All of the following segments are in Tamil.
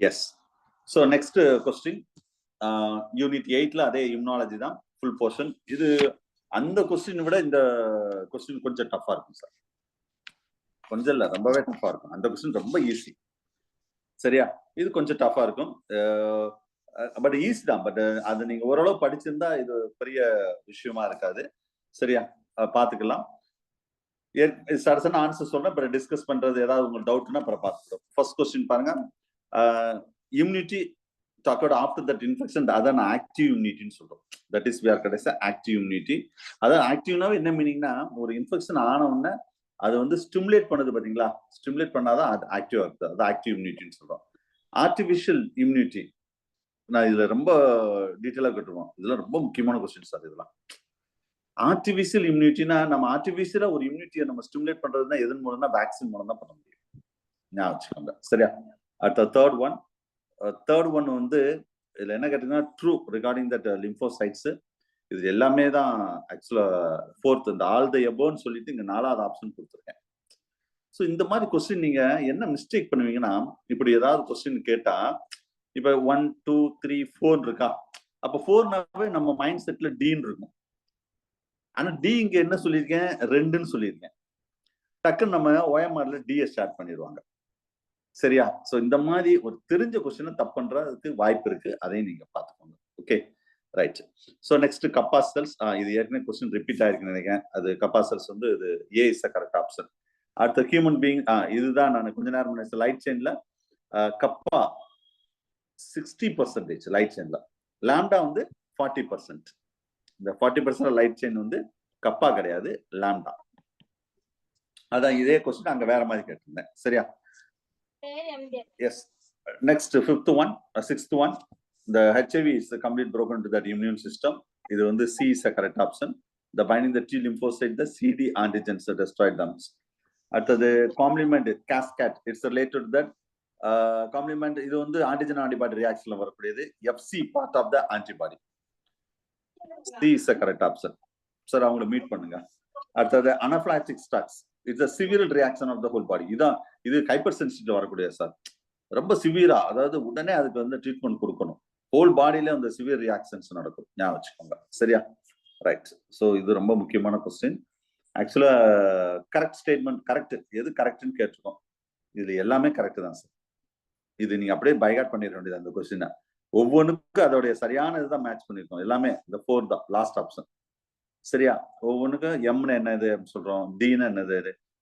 S. So next question unit 8ல அதே இம்யூனாலஜி தான் ஃபுல் போர்ஷன். இது அந்த கொஸ்டின் விட இந்த கொஸ்டின் கொஞ்சம் டஃபா இருக்கும் சார். கொஞ்சம் இல்ல, ரொம்பவே டஃபா இருக்கும். அந்த கொஸ்டின் ரொம்ப ஈஸி. சரியா? இது கொஞ்சம் டஃபா இருக்கும். பட் ஈஸி தான். பட் அது நீங்க ஓரளவு படிச்சிருந்தா இது பெரிய விஷயமா இருக்காது. சரியா? பாத்துக்கலாம். சடசன ஆன்சர் சொல்றேன், அப்புறம் டிஸ்கஸ் பண்றது ஏதாவது உங்களுக்கு டவுட்னா அப்புறம் பார்த்துக்கிறோம். ஃபர்ஸ்ட் கொஸ்டின் பாருங்க. Immunity talked after that infection, அதான் ஆக்டிவ் இம்யூனிட்டின்னு சொல்றோம். தட் இஸ் we are கடைசி ஆக்டிவ் இம்யூனிட்டி. அதான் ஆக்டிவ்னாவே என்ன மீனிங்னா, ஒரு இன்ஃபெக்ஷன் ஆன உடனே அது வந்து ஸ்டிமுலேட் பண்ணுது பாத்தீங்களா? ஸ்டிமுலேட் பண்ணாதான் அது ஆக்டிவ் ஆகுது. அது ஆக்டிவ் இம்யூனிட்டின்னு சொல்றோம். ஆர்டிஃபிஷியல் இம்யூனிட்டி நான் இதுல ரொம்ப டீட்டெயிலா கேட்டுருவோம். இதெல்லாம் ரொம்ப முக்கியமான கொஸ்டின் சார். இதெல்லாம் ஆர்டிஃபிஷியல் இம்யூனிட்டினா, நம்ம ஆர்டிஃபிஷியலா ஒரு இம்யூனிட்டியை நம்ம ஸ்டிமுலேட் பண்றதுன்னா எதன் மூலம்னா வேக்சின் மூலம் தான் பண்ண முடியும். ஞாபகம் வச்சுக்கோங்க. சரியா? அடுத்த தேர்ட் ஒன் வந்து இதுல என்ன கேட்டீங்கன்னா, ட்ரூ ரிகார்டிங் தட் லிம்போசைட்ஸ். இது எல்லாமே தான் ஆக்சுவலா ஃபோர்த் இந்த ஆல் த எபோன்னு சொல்லிட்டு இங்க 4வது ஆப்ஷன் கொடுத்துருக்கேன். ஸோ இந்த மாதிரி கொஸ்டின் நீங்க என்ன மிஸ்டேக் பண்ணுவீங்கன்னா, இப்படி ஏதாவது கொஸ்டின் கேட்டா, இப்ப 1 2 3 4 இருக்கா, அப்ப 4னாவே நம்ம மைண்ட் செட்ல டின்னு இருக்கும். ஆனா டி இங்க என்ன சொல்லியிருக்கேன், 2ன்னு சொல்லியிருக்கேன். டக்குன்னு நம்ம ஓஎம்ஆர்ல டியை ஸ்டார்ட் பண்ணிடுவாங்க. சரியா? சோ இந்த மாதிரி ஒரு தெரிஞ்ச கொஸ்டினை தப்பு பண்றதுக்கு வாய்ப்பு இருக்கு. அதையும் நீங்க பாத்துக்கோங்க. Okay, right. சோ நெக்ஸ்ட் கப்பாசிட்டல்ஸ். இது ஏற்கனவே கொஸ்டின் ரிப்பீட் ஆயிருக்குன்னு நினைக்கிறேன். அது கப்பாசிட்டல்ஸ் வந்து இது ஏ இஸ் த கரெக்ட் ஆப்ஷன். அடுத்த ஹியூமன் பீயிங். இதுதான் நான் கொஞ்ச நேரம் முன்னாடி லைட் செயின்ல கப்பா 60% லைட் செயின்ல, லாம்டா வந்து 40%. இந்த 40% லைட் செயின் வந்து கப்பா கிடையாது, லாம்டா. அதான் இதே கொஸ்டின் அங்க வேற மாதிரி கேட்டிருந்தேன். சரியா? Yes. Next, sixth one. The HIV is completely broken into that immune system. இது வந்து C is a correct option. The binding the T lymphocyte, the CD antigens that destroy them. அடுத்தது complement cascade. It's related to that. Complement இது வந்து antigen antibody reactionல வரக்கூடியது. FC part of the antibody. C is a correct option. Sir அவங்களை மீட் பண்ணுங்க. அடுத்தது anaphylactic stocks. It's a severe reaction of the whole body. இது ஹைப்பர் சென்சிட்டிவ் வரக்கூடிய சார். ரொம்ப சிவியரா, அதாவது உடனே அதுக்கு வந்து ட்ரீட்மெண்ட் கொடுக்கணும். ஹோல் பாடியில அந்த சிவியர் ரியாக்ஷன்ஸ் நடக்கும். ஞாபகம் வச்சுக்கோங்க. சரியா? ரைட். ஸோ இது ரொம்ப முக்கியமான கொஸ்டின். ஆக்சுவலா கரெக்ட் ஸ்டேட்மெண்ட், கரெக்ட் எது கரெக்ட்னு கேட்டிருக்கோம். இதுல எல்லாமே கரெக்ட் தான் சார். இது நீங்க அப்படியே பைகாட் பண்ணிட வேண்டியது அந்த கொஸ்டினை. ஒவ்வொன்றுக்கும் அதோடைய சரியான இதுதான் மேட்ச் பண்ணிருக்கோம். எல்லாமே இந்த 4 தான் லாஸ்ட் ஆப்ஷன். சரியா? ஒவ்வொன்றுக்கும் எம்னு என்னது சொல்றோம், டின்னு என்னது,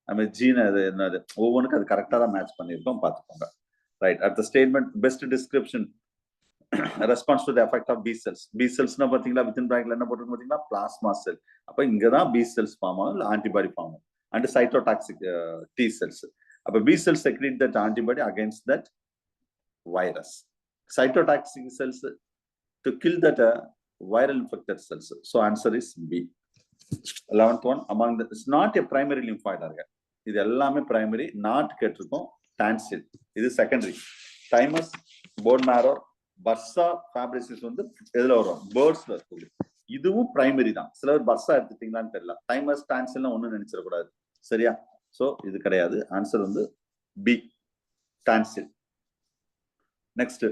அதுமாதிரி ஜீன்னு என்னது, ஒவ்வொன்றுக்கும் அது கரெக்டா தான் மேட்ச் பண்ணிருக்கோம். பார்த்துக்கோங்க. Right. At the statement best description response to the effect of B cells. B செல்ஸ்னா பாத்தீங்களா, வித்தின் பிராக்கெட்ல என்ன போட்டுருக்கு பாத்தீங்களா, பிளாஸ்மா செல். அப்ப இங்கதான் பி செல்ஸ் ஃபார்ம் ஆகும், இல்ல ஆன்டிபாடி ஃபார்ம் ஆகும். And cytotoxic T cells. அப்ப B cells secrete that antibody against that virus. Cytotoxic cells to kill that viral infected cells. So answer is B. 11th one, among the it's not a primary lymphoid organ. இது எல்லாமே பிரைமரி. நாட் கேட்டிருக்கோம். டான்சில் இது secondary. Thymus, bone marrow, bursa Fabricius வந்து எதுல வரும், பேர்ட்ஸ்ல இருக்கு. இதுவும் பிரைமரி தான். சிலர் பர்சா எடுத்துட்டீங்களான்னு தெரியல. தைமஸ், டான்சில்னா ஒண்ணும் நினைச்சிடக்கூடாது. சரியா? சோ இது கிடையாது. ஆன்சர் வந்து பி, டான்சில். நெக்ஸ்ட்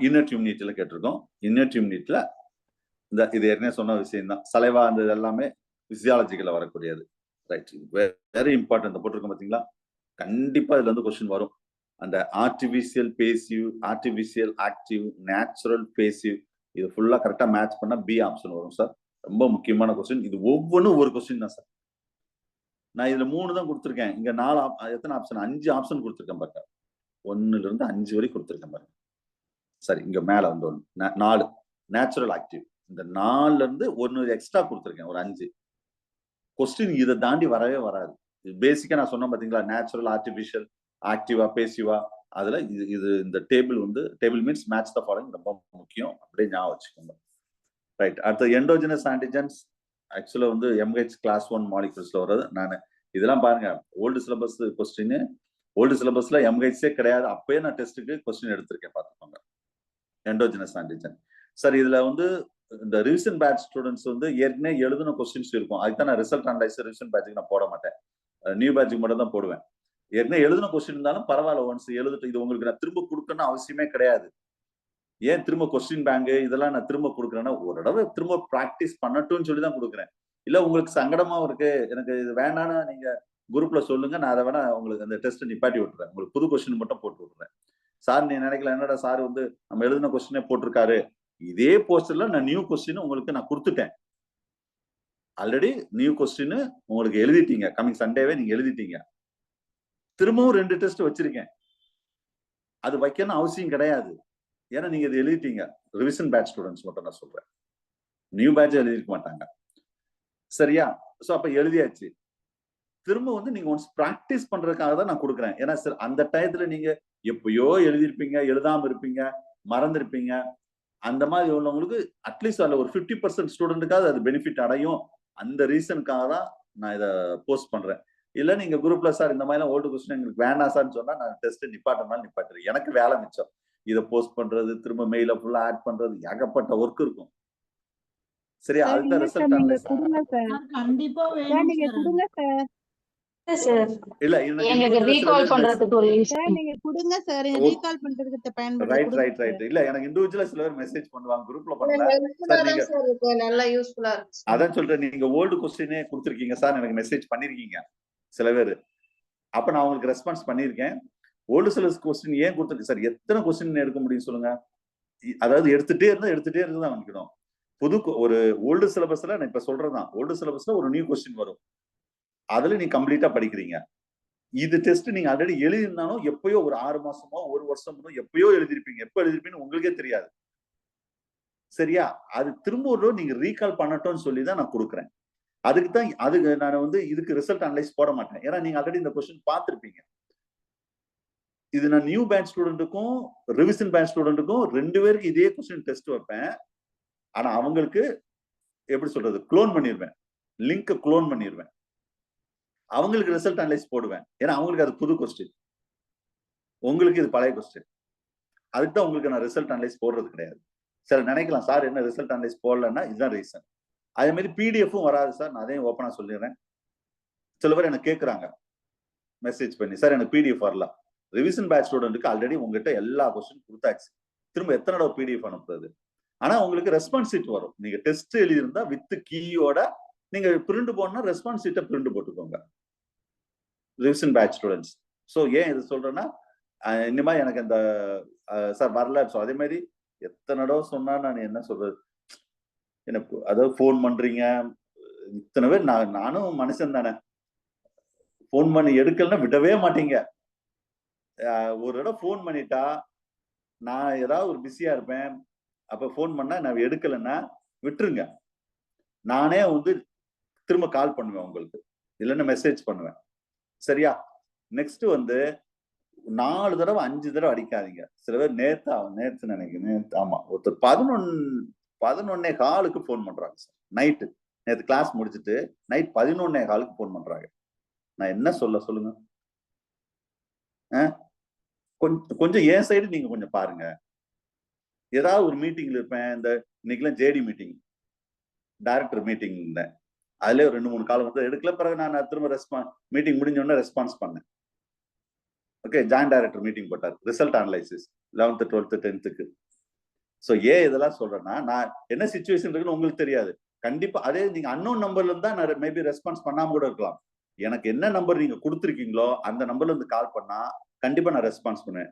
இன்னட் இம்யூனிட்டில கேட்டிருக்கோம். இன்னட் இம்யூனிட்டில இந்த இது ஏற்கனவே சொன்ன விஷயம் தான். சலைவா அந்த எல்லாமே பிசியாலஜிக்கல வரக்கூடியது. ரைட். Very important. போட்டிருக்கோம் பாத்தீங்களா, கண்டிப்பா இதுல இருந்து கொஸ்டின் வரும். அந்த artificial passive, artificial active, natural passive, இது ஃபுல்லா கரெக்டா மேட்ச் பண்ணா பி ஆப்ஷன் வரும் சார். ரொம்ப முக்கியமான கொஸ்டின். இது ஒவ்வொன்றும் ஒரு கொஸ்டின் தான் சார். நான் இதுல 3 தான் கொடுத்துருக்கேன். இங்க 4 எத்தனை ஆப்ஷன், 5 ஆப்ஷன் கொடுத்துருக்கேன் பாருங்க. 1ல இருந்து 5 வரை கொடுத்துருக்கேன் பாருங்க. சரி, இங்க மேல வந்து 4 நேச்சுரல் ஆக்டிவ். இந்த 4ல இருந்து 1 எக்ஸ்ட்ரா கொடுத்துருக்கேன், ஒரு 5. கொஸ்டின் இதை தாண்டி வரவே வராது. பேசிக்கா நான் சொன்னேன் பாத்தீங்களா, நேச்சுரல், ஆர்டிபிஷியல், ஆக்டிவா, பேசிவா. அதுல இது இந்த டேபிள் வந்து, table means match the following, ரொம்ப முக்கியம். அப்படியே ஞாபகம் வச்சுக்கோங்க. ரைட். அடுத்த எண்டோஜெனஸ் ஆன்டிஜென்ஸ். ஆக்சுவலா வந்து MH கிளாஸ் 1 மாலிகுல்ஸ்ல வர்றது. நான் இதெல்லாம் பாருங்க, ஓல்டு சிலபஸ் கொஸ்டின். ஓல்டு சிலபஸ்ல MHே கிடையாது. அப்பயே நான் டெஸ்ட்டுக்கு கொஸ்டின் எடுத்திருக்கேன், பார்த்துக்கோங்க. Endogenous antigen. சார் இதுல வந்து இந்த ரிவிஷன் பேட்ச் ஸ்டூடெண்ட்ஸ் வந்து ஏற்கனவே எழுதின கொஸ்டின்ஸ் இருக்கும். அதுதான் நான் ரிசல்ட் அனலைசர் ரிவிஷன் பேட்சுக்கு நான் போட மாட்டேன். நியூ பேட்சுக்கு மட்டும் தான் போடுவேன். ஏற்கனவே எழுதின கொஸ்டின் இருந்தாலும் பரவாயில்ல, ஒன்ஸ் எழுதிட்டு இது உங்களுக்கு நான் திரும்ப கொடுக்கணும்னு அவசியமே கிடையாது. ஏன் திரும்ப கொஸ்டின் பேங்க் இதெல்லாம் நான் திரும்ப கொடுக்குறேன்னா, ஒரு தடவை திரும்ப பிராக்டிஸ் பண்ணட்டும்னு சொல்லி தான் கொடுக்குறேன். இல்ல உங்களுக்கு சங்கடமா இருக்கு, எனக்கு இது வேண்டாம்னா நீங்க குரூப்ல சொல்லுங்க, நான் அதை வேணா உங்களுக்கு அந்த டெஸ்ட் நிப்பாட்டி விட்டுறேன். உங்களுக்கு புது கொஸ்டின் மட்டும் போட்டு விட்டுறேன். சார் நீ நினைக்கல, என்னடா சார் வந்து நம்ம எழுதின கொஸ்டினே போட்டிருக்காரு. இதே போஸ்டர்ல நான் நியூ கொஸ்டின் உங்களுக்கு நான் கொடுத்துட்டேன். ஆல்ரெடி நியூ கொஸ்டின் உங்களுக்கு எழுதிட்டீங்க. கமிங் சண்டேவே நீங்க எழுதிட்டீங்க. திரும்பவும் 2 டெஸ்ட் வச்சிருக்கேன். அது வைக்கணும் அவசியம் கிடையாது. ஏன்னா நீங்க இது எழுதிட்டீங்க. ரிவிஷன் பேட்ச் ஸ்டூடெண்ட்ஸ் மட்டும் நான் சொல்றேன். நியூ பேட்ச் எழுதிருக்க மாட்டாங்க. சரியா? சோ அப்ப எழுதியாச்சு. திரும்ப வந்து நீங்க ஒன்ஸ் பிராக்டிஸ் பண்றதுக்காக தான் நான் கொடுக்குறேன். ஏன்னா அந்த டயத்துல நீங்க எப்பயோ எழுதிருப்பீங்க, எழுதாம இருப்பீங்க, மறந்திருப்பீங்க. அந்த மாதிரி உள்ளவங்களுக்கு அட்லீஸ்ட் அதுல ஒரு 50% ஸ்டூடெண்ட்டுக்காவது அது பெனிஃபிட் அடையும். அந்த ரீசனுக்காக தான் நான் இதை போஸ்ட் பண்றேன். இல்ல நீங்க குரூப்ல சார் இந்த மாதிரி ஓல்டு கொஸ்டின் எங்களுக்கு வேண்டாம் சார்ன்னு சொன்னா நான் டெஸ்ட் நிப்பாட்டினாலும் நிப்பாட்டுறேன். எனக்கு வேலை மிச்சம். இதை போஸ்ட் பண்றது, திரும்ப மெயில ஃபுல்லா ஆட் பண்றது, ஏகப்பட்ட ஒர்க் இருக்கும். சரியா? அதுதான் ரிசல்ட் அனலைஸ். கண்டிப்பா வேணும் சார். இல்ல எனக்கு ரீகால் பண்றதுக்கு ஒரு நீங்க கொடுங்க சார், ரீகால் பண்றதுக்கு பயன்படுது. ரைட். இல்ல எனக்கு இண்டிவிஜுவலா சில பேர் மெசேஜ் பண்ணுவாங்க, குரூப்ல பண்ணல சார், நல்லா யூஸ்ஃபுல்லா இருக்கு. அதான் சொல்றேன், நீங்க ஓல்டு கொஸ்டினே கொடுத்திருக்கீங்க சார், எனக்கு மெசேஜ் பண்ணிருக்கீங்க சில பேர். அப்ப நான் உங்களுக்கு ரெஸ்பான்ஸ் பண்ணிருக்கேன். ஓல்டு சிலபஸ் கொஸ்டின் ஏன் கொடுத்துருக்கு சார்? எத்தனை கொஸ்டின் எடுக்க முடியும் சொல்லுங்க? அதாவது எடுத்துட்டே இருந்து தான் நிக்கணும். புது ஒரு ஓல்டு சிலபஸ்ல நான் இப்ப சொல்றதுதான், ஓல்டு சிலபஸ்ல ஒரு நியூ கொஸ்டின் வரும். அதுல நீங்க கம்ப்ளீட்டா படிக்கிறீங்க. இது டெஸ்ட் நீங்க ஆல்ரெடி எழுதிருந்தாலும் எப்பயோ ஒரு 6 மாசமோ 1 வருஷமோ எப்பயோ எழுதிருப்பீங்க. எப்ப எழுதிருப்பீங்கன்னு உங்களுக்கே தெரியாது. சரியா? அது திரும்ப ஒரு நீங்க ரீகால் பண்ணட்டும்னு சொல்லி தான் நான் கொடுக்குறேன். அதுக்கு தான் நான் வந்து இதுக்கு ரிசல்ட் அனலைஸ் போட மாட்டேன். ஏன்னா நீங்க ஆல்ரெடி இந்த கொஸ்டின் பார்த்திருப்பீங்க. இது நான் நியூ பேட்ச் ஸ்டூடெண்ட்டுக்கும் ரிவிஷன் பேட்ச் ஸ்டூடெண்ட்டுக்கும் 2 பேருக்கு இதே கொஸ்டின் டெஸ்ட் வைப்பேன். ஆனா அவங்களுக்கு எப்படி சொல்றது, குளோன் பண்ணிடுவேன். லிங்க் குளோன் பண்ணிடுவேன். அவங்களுக்கு ரிசல்ட் அனலைஸ் போடுவேன். ஏன்னா அவங்களுக்கு அது புது கொஸ்டின், உங்களுக்கு இது பழைய கொஸ்டின். அதுக்கு தான் உங்களுக்கு நான் ரிசல்ட் அனலைஸ் போடுறது கிடையாது. சரி நினைக்கலாம் சார் என்ன ரிசல்ட் அனலைஸ் போடலன்னா இதுதான் ரீசன். அதே மாதிரி பிடிஎஃப்பும் வராது சார், நான் அதையும் ஓப்பனா சொல்லிடுறேன். சில பேர் எனக்கு கேட்கறாங்க மெசேஜ் பண்ணி, சார் எனக்கு பிடிஎஃப் வரல. ரிவிஷன் பேட்ச் ஸ்டூடெண்ட்டுக்கு ஆல்ரெடி உங்ககிட்ட எல்லா கொஸ்டின் கொடுத்தாச்சு. திரும்ப எத்தனை தடவை பிடிஎஃப் அனுப்புறது? ஆனா உங்களுக்கு ரெஸ்பான்ஸ் ஷீட் வரும். நீங்க டெஸ்ட் எழுதியிருந்தா வித் கீயோட நீங்க பிரிண்ட் போடணும், ரெஸ்பான்ஸ் ஷீட்டை பிரிண்ட் போட்டுக்கோங்க ரிவிஷன் பேட்ச் ஸ்டூடெண்ட்ஸ். ஸோ ஏன் இது சொல்றேன்னா, இனிமே எனக்கு அந்த சார் வரல. ஸோ அதே மாதிரி எத்தனை தடவை சொன்னா நான் என்ன சொல்றது, எனக்கு அதாவது போன் பண்றீங்க இத்தனை பேர், நானும் மனுஷன் தானே, போன் பண்ணி எடுக்கலன்னா விடவே மாட்டீங்க. ஒரு தடவை போன் பண்ணிட்டா நான் ஏதாவது ஒரு பிஸியா இருப்பேன். அப்ப போன் பண்ணா நான் எடுக்கலன்னா விட்டுருங்க. நானே வந்து திரும்ப கால் பண்ணுவேன் உங்களுக்கு, இல்லைன்னா மெசேஜ் பண்ணுவேன். சரியா? நெக்ஸ்ட் வந்து 4 தடவை 5 தடவை அடிக்காதீங்க. சில பேர் நேத்து நினைக்கிறேன், ஆமா ஒருத்தர் 11:15க்கு போன் பண்றாங்க சார். நைட்டு நேத்து கிளாஸ் முடிச்சுட்டு நைட் 11:15க்கு போன் பண்றாங்க. நான் என்ன சொல்லுங்க? கொஞ்சம் என் சைடு நீங்க கொஞ்சம் பாருங்க. ஏதாவது ஒரு மீட்டிங்ல இருப்பேன். இந்த இன்னைக்கெல்லாம் ஜேடி மீட்டிங், டைரக்டர் மீட்டிங் இருந்தேன். அதுல ஒரு 2-3 கால் வந்து எடுக்கல. பிறகு நான் திரும்ப மீட்டிங் முடிஞ்ச உடனே ரெஸ்பான்ஸ் பண்ணேன். ஓகே, ஜாயிண்ட் டைரக்டர் மீட்டிங் போட்டார், result analysis 11th 12th 10th. So ஏன் இதெல்லாம் சொல்றேன்னா, நான் என்ன சிச்சுவேஷன் இருக்குன்னு உங்களுக்கு தெரியாது. கண்டிப்பா அதே நீங்க அன்னோன் நம்பர்ல இருந்தா நான் மேபி ரெஸ்பான்ஸ் பண்ணாம கூட இருக்கலாம். எனக்கு என்ன நம்பர் நீங்க கொடுத்துருக்கீங்களோ அந்த நம்பர்ல இருந்து கால் பண்ணா கண்டிப்பா நான் ரெஸ்பான்ஸ் பண்ணுவேன்.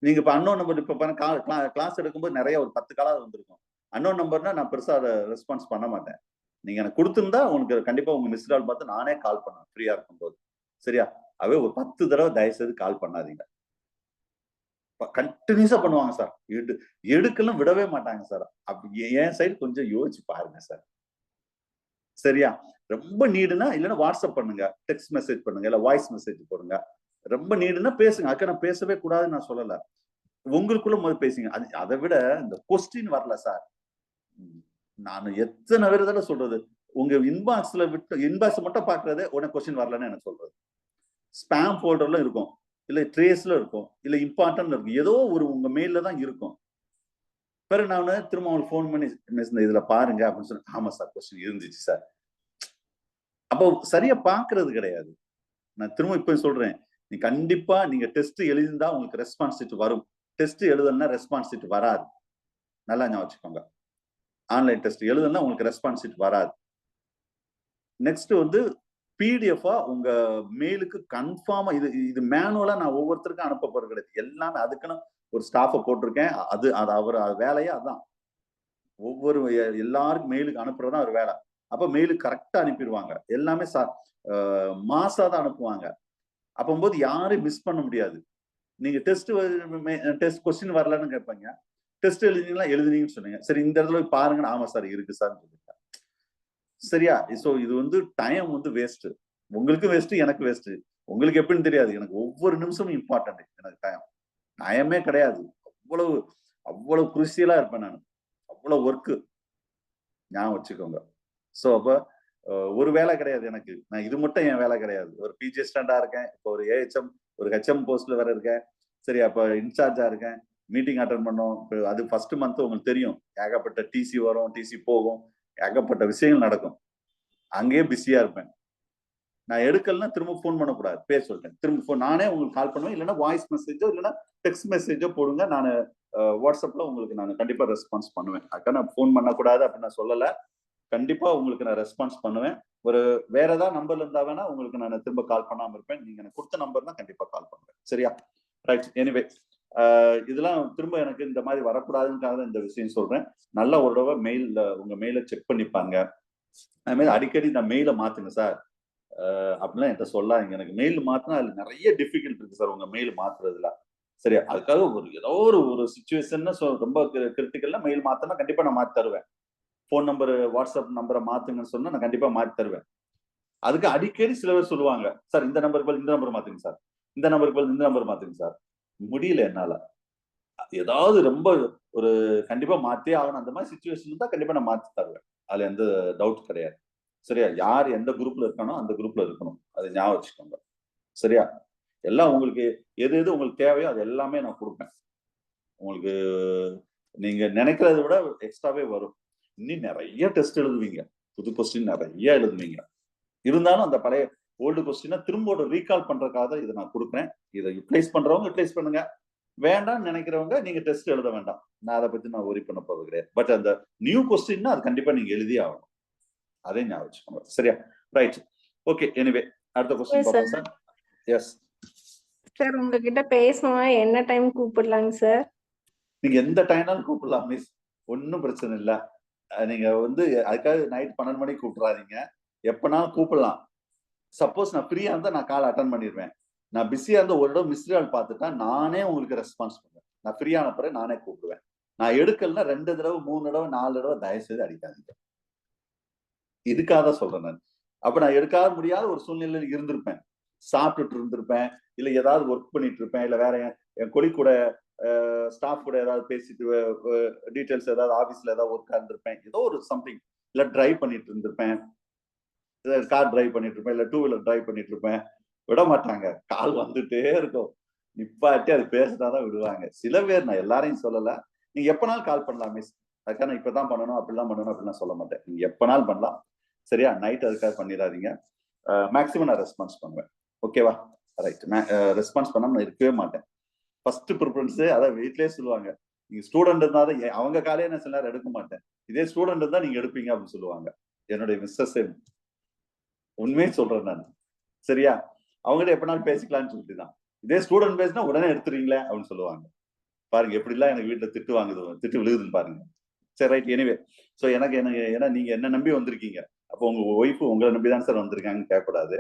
நீங்க இப்ப அன்னோன் நம்பர் இப்ப பாருங்க, கிளாஸ் எடுக்கும்போது நிறைய ஒரு 10 காலாவது வந்திருக்கும். அன்னோன் நம்பர்னா நான் பெருசா அதை ரெஸ்பான்ஸ் பண்ண மாட்டேன். நீங்க எனக்கு கொடுத்திருந்தா உங்களுக்கு கண்டிப்பா உங்க மிஸ்ட் கால் பார்த்து நானே கால் பண்ணுவேன் ஃப்ரீயா இருக்கும்போது. சரியா? அவே ஒரு 10 தடவை தயவு செய்து கால் பண்ணாதீங்க. கண்டினியூஸா பண்ணுவாங்க சார், எடுக்கலாம் விடவே மாட்டாங்க சார். என் சைடு கொஞ்சம் யோசிச்சு பாருங்க சார். சரியா? ரொம்ப நீடுனா இல்லைன்னா வாட்ஸ்அப் பண்ணுங்க, டெக்ஸ்ட் மெசேஜ் பண்ணுங்க, இல்ல வாய்ஸ் மெசேஜ் போடுங்க. ரொம்ப நீடுனா பேசுங்க. அதுக்கு நான் பேசவே கூடாதுன்னு நான் சொல்லல. உங்களுக்குள்ள முதல் பேசுங்க. அதை விட இந்த கொஸ்டின் வரல சார், நான் எத்தனை பேர் தானே சொல்றது, உங்க இன்பாக்ஸ்ல விட்டு இன்பாக்ஸ் மட்டும் பாக்குறதே உனக்கு கொஸ்டின் வரலன்னு எனக்கு சொல்றது. ஸ்பாம் ஃபோல்டர்ல இருக்கும், இல்ல ட்ரேஸ்ல இருக்கும், இல்ல இம்பார்ட்டன்ட் இருக்கும், ஏதோ ஒரு உங்க மெயில்ல தான் இருக்கும். பிறகு நான் திரும்ப அவங்களுக்கு ஃபோன் பண்ணி இதுல பாருங்க அப்படின்னு சொல்லி, ஆமா சார் கொஸ்டின் இருந்துச்சு சார். அப்போ சரியா பாக்குறது கிடையாது. நான் திரும்ப இப்போ சொல்றேன், நீ கண்டிப்பா நீங்க டெஸ்ட் எழுதிருந்தா உங்களுக்கு ரெஸ்பான்ஸ் ஷீட் வரும். டெஸ்ட் எழுதலன்னா ரெஸ்பான்ஸ் ஷீட் வராது. நல்லா ஞாபகம் வச்சுக்கோங்க. ஆன்லைன் டெஸ்ட் எழுதலன்னா உங்களுக்கு ரெஸ்பான்ஸ் ஷீட் வராது. நெக்ஸ்ட் வந்து பிடிஎஃபா உங்க மெயிலுக்கு கன்ஃபார்மா இது மேனுவலா நான் ஒவ்வொருத்தருக்கும் அனுப்ப போறது கிடையாது. எல்லாமே அதுக்குன்னு ஒரு ஸ்டாஃபை போட்டிருக்கேன். அது அவர் வேலையே அதான். ஒவ்வொரு எல்லாருக்கும் மெயிலுக்கு அனுப்புறதுதான் அவர் வேலை. அப்ப மெயிலுக்கு கரெக்டா அனுப்பிடுவாங்க. எல்லாமே மாசா தான் அனுப்புவாங்க. அப்போது யாரும் மிஸ் பண்ண முடியாது. நீங்க டெஸ்ட் கொஸ்டின் வரலன்னு கேட்பாங்க. டெஸ்ட் எழுதினீங்கன்னு சொன்னீங்க. சரி இந்த இடத்துல பாருங்க. ஆமா சார் இருக்கு சார் சொல்லிட்டேன். சரியா? சோ இது வந்து டைம் வந்து வேஸ்ட். உங்களுக்கு வேஸ்ட், எனக்கு வேஸ்ட். உங்களுக்கு எப்படின்னு தெரியாது. எனக்கு ஒவ்வொரு நிமிஷமும் இம்பார்ட்டன்ட். எனக்கு டைமே கிடையாது. அவ்வளவு குருசியலா இருப்பேன் நான். அவ்வளவு ஒர்க்கு ஞாபகம் வச்சுக்கோங்க. சோ அப்ப ஒரு வேலை கிடையாது எனக்கு. நான் இது மட்டும் என் வேலை கிடையாது. ஒரு பிஜி ஸ்டாண்டா இருக்கேன். இப்போ ஒரு ஏஹெச்எம் ஒரு ஹெச்எம் போஸ்ட்ல வேற இருக்கேன். சரி அப்ப இன்சார்ஜா இருக்கேன். மீட்டிங் அட்டன் பண்ணோம். அது ஃபர்ஸ்ட் மந்த் உங்களுக்கு தெரியும். ஏகப்பட்ட டிசி வரும், டிசி போகும், ஏகப்பட்ட விஷயங்கள் நடக்கும். அங்கேயே பிஸியா இருப்பேன். நான் எடுக்கலன்னா திரும்ப போன் பண்ணக்கூடாது. பேச சொல்லிட்டேன். திரும்ப நானே உங்களுக்கு கால் பண்ணுவேன். இல்லைன்னா வாய்ஸ் மெசேஜோ இல்லைன்னா டெக்ஸ்ட் மெசேஜோ போடுங்க. நான் வாட்ஸ்அப்ல உங்களுக்கு நான் கண்டிப்பா ரெஸ்பான்ஸ் பண்ணுவேன். அக்கா நான் போன் பண்ணக்கூடாது அப்படின்னு நான் சொல்லல. கண்டிப்பா உங்களுக்கு நான் ரெஸ்பான்ஸ் பண்ணுவேன். ஒரு வேற ஏதாவது நம்பர்ல இருந்தா வேணா உங்களுக்கு நான் திரும்ப கால் பண்ணாம இருப்பேன். நீங்க எனக்கு கொடுத்த நம்பர் தான் கண்டிப்பா கால் பண்ணுவேன். சரியா? ரைட். எனிவே இதெல்லாம் திரும்ப எனக்கு இந்த மாதிரி வரக்கூடாதுக்காக இந்த விஷயம் சொல்றேன். நல்ல ஒரு தடவை மெயில்ல உங்க மெயில செக் பண்ணிப்பாங்க. அது மாதிரி அடிக்கடி இந்த மெயில மாத்துங்க சார் அப்படிலாம் என்கிட்ட சொல்லாதீங்க. எனக்கு மெயில் மாத்தினா அதுல நிறைய டிஃபிகல்ட் இருக்கு சார் உங்க மெயில் மாத்துறதுல. சரியா? அதுக்காக ஏதோ ஒரு சுச்சுவேஷன் ரொம்ப கிரிட்டிக்கல்னா மெயில் மாத்தினா கண்டிப்பா நான் மாத்தி தருவேன். போன் நம்பர் வாட்ஸ்அப் நம்பரை மாத்துங்கன்னு சொன்னா நான் கண்டிப்பா மாத்தி தருவேன். அதுக்கு அடிக்கடி சில பேர் சொல்லுவாங்க, சார் இந்த நம்பருக்கு இந்த நம்பர் மாத்துங்க சார், இந்த நம்பருக்கு இந்த நம்பர் மாத்துங்க சார். முடியல என்னால. ஏதாவது ரொம்ப ஒரு கண்டிப்பா மாத்தே ஆகணும் அந்த மாதிரி சுச்சுவேஷன் தான் கண்டிப்பா நான் மாத்தி தருவேன். அதுல எந்த டவுட் கிடையாது. சரியா? யார் எந்த குரூப்ல இருக்கானோ அந்த குரூப்ல இருக்கணும். அதை ஞாபகம் வச்சுக்கோங்க. சரியா? எல்லாம் உங்களுக்கு எது உங்களுக்கு தேவையோ அது எல்லாமே நான் கொடுப்பேன். உங்களுக்கு நீங்க நினைக்கிறத விட எக்ஸ்ட்ராவே வரும். இன்னும் நிறைய டெஸ்ட் எழுதுவீங்க. புது கொஸ்டின் நிறைய எழுதுவீங்க. இருந்தாலும் அந்த பழைய ஓல்டு கொஸ்டினை திரும்ப ரீகால் பண்றதுக்காக தான் இதை நான் கொடுக்குறேன். இதை யூட்டிலைஸ் பண்றவங்க யூட்டிலைஸ் பண்ணுங்க. வேண்டாம்னு நினைக்கிறவங்க நீங்க டெஸ்ட் எழுத வேண்டாம். நான் அதை பத்தி நான் ஒரி பண்ண போறது கிடையாது. பட் அந்த நியூ கொஸ்டின்னா அது கண்டிப்பா நீங்க எழுதி ஆகணும். அதே ஞாபகம் வச்சுக்கோங்க. சரியா? ரைட். ஓகே. எனிவே அடுத்த கொஸ்டின் பார்ப்போம் சார். எஸ் சார் உங்ககிட்ட பேசணும்னா என்ன டைம் கூப்பிடலாங்க சார்? நீங்க எந்த டைம்னாலும் கூப்பிடலாம் மிஸ். ஒன்னும் பிரச்சனை இல்ல. நீங்க வந்து அதுக்காக நைட் 12 மணிக்கு கூப்பிடாதீங்க. எப்பனாலும் கூப்பிடலாம். சப்போஸ் நான் ஃப்ரீயா இருந்தா நான் கால் அட்டன் பண்ணிடுவேன். நான் பிஸியா இருந்தா ஒரு தடவை மிஸ்டு கால் பார்த்துட்டா நானே உங்களுக்கு ரெஸ்பான்ஸ் பண்ணுவேன். நான் ஃப்ரீயான பிறகு நானே கூப்பிடுவேன். நான் எடுக்கலன்னா 2 தடவை 3 தடவை 4 தடவை தயவு செய்து அடிக்காதீங்க. இதுக்காக தான் சொல்றேன் நான். அப்ப நான் எடுக்காத முடியாத ஒரு சூழ்நிலையில் இருந்திருப்பேன். சாப்பிட்டுட்டு இருந்திருப்பேன். இல்ல ஏதாவது ஒர்க் பண்ணிட்டு இருப்பேன். இல்ல வேற என் கொலி கூட ஸ்டாஃப் கூட ஏதாவது பேசிட்டு டீடைல்ஸ் ஏதாவது ஆபீஸ்ல ஏதாவது ஒர்க்கா இருந்திருப்பேன். ஏதோ ஒரு சம்திங். இல்ல டிரைவ் பண்ணிட்டு இருந்திருப்பேன். கார் டிரைவ் பண்ணிட்டு இருப்பேன். இல்ல 2 வீலர் டிரைவ் பண்ணிட்டு இருப்பேன். விட மாட்டாங்க. கால் வந்துட்டே இருக்கும். நிப்பாட்டி அது பேசினாதான் விடுவாங்க. சில பேர், நான் எல்லாரையும் சொல்லல. நீங்க எப்பனாலும் கால் பண்ணலாம் மிஸ். அதுக்காக நான் இப்பதான் பண்ணணும் அப்படிலாம் பண்ணணும் அப்படிலாம் சொல்ல மாட்டேன். நீங்க எப்பனாலும் பண்ணலாம். சரியா? நைட் அதுக்காக பண்ணிடாதீங்க. மேக்சிமம் நான் ரெஸ்பான்ஸ் பண்ணுவேன். ஓகேவா? ரைட். ரெஸ்பான்ஸ் பண்ணாம நான் இருக்கவே மாட்டேன். ஃபர்ஸ்ட் ப்ரிஃபரன்ஸ் அதான் வீட்லயே சொல்லுவாங்க. நீங்க ஸ்டூடெண்ட் இருந்தாலும் அவங்க காலையே நான் சில நேரம் எடுக்க மாட்டேன். இதே ஸ்டூடெண்ட் இருந்தா நீங்க எடுப்பீங்க அப்படின்னு சொல்லுவாங்க. என்னுடைய மிஸ்ஸஸ் உண்மையே சொல்றேன் நான். சரியா? அவங்ககிட்ட எப்பனாலும் பேசிக்கலாம்னு சொல்லிட்டு தான். இதே ஸ்டூடெண்ட் பேசினா உடனே எடுத்துறீங்களே அப்படின்னு சொல்லுவாங்க. பாருங்க எப்படிலாம் எனக்கு வீட்டுல திட்டு வாங்குது, திட்டு விழுகுதுன்னு பாருங்க. சரி ரைட். எனிவே ஸோ ஏன்னா நீங்க என்ன நம்பி வந்திருக்கீங்க. அப்போ உங்க ஒய்ஃபு உங்களை நம்பி தான் சார் வந்திருக்காங்கன்னு கேட்கக்கூடாது.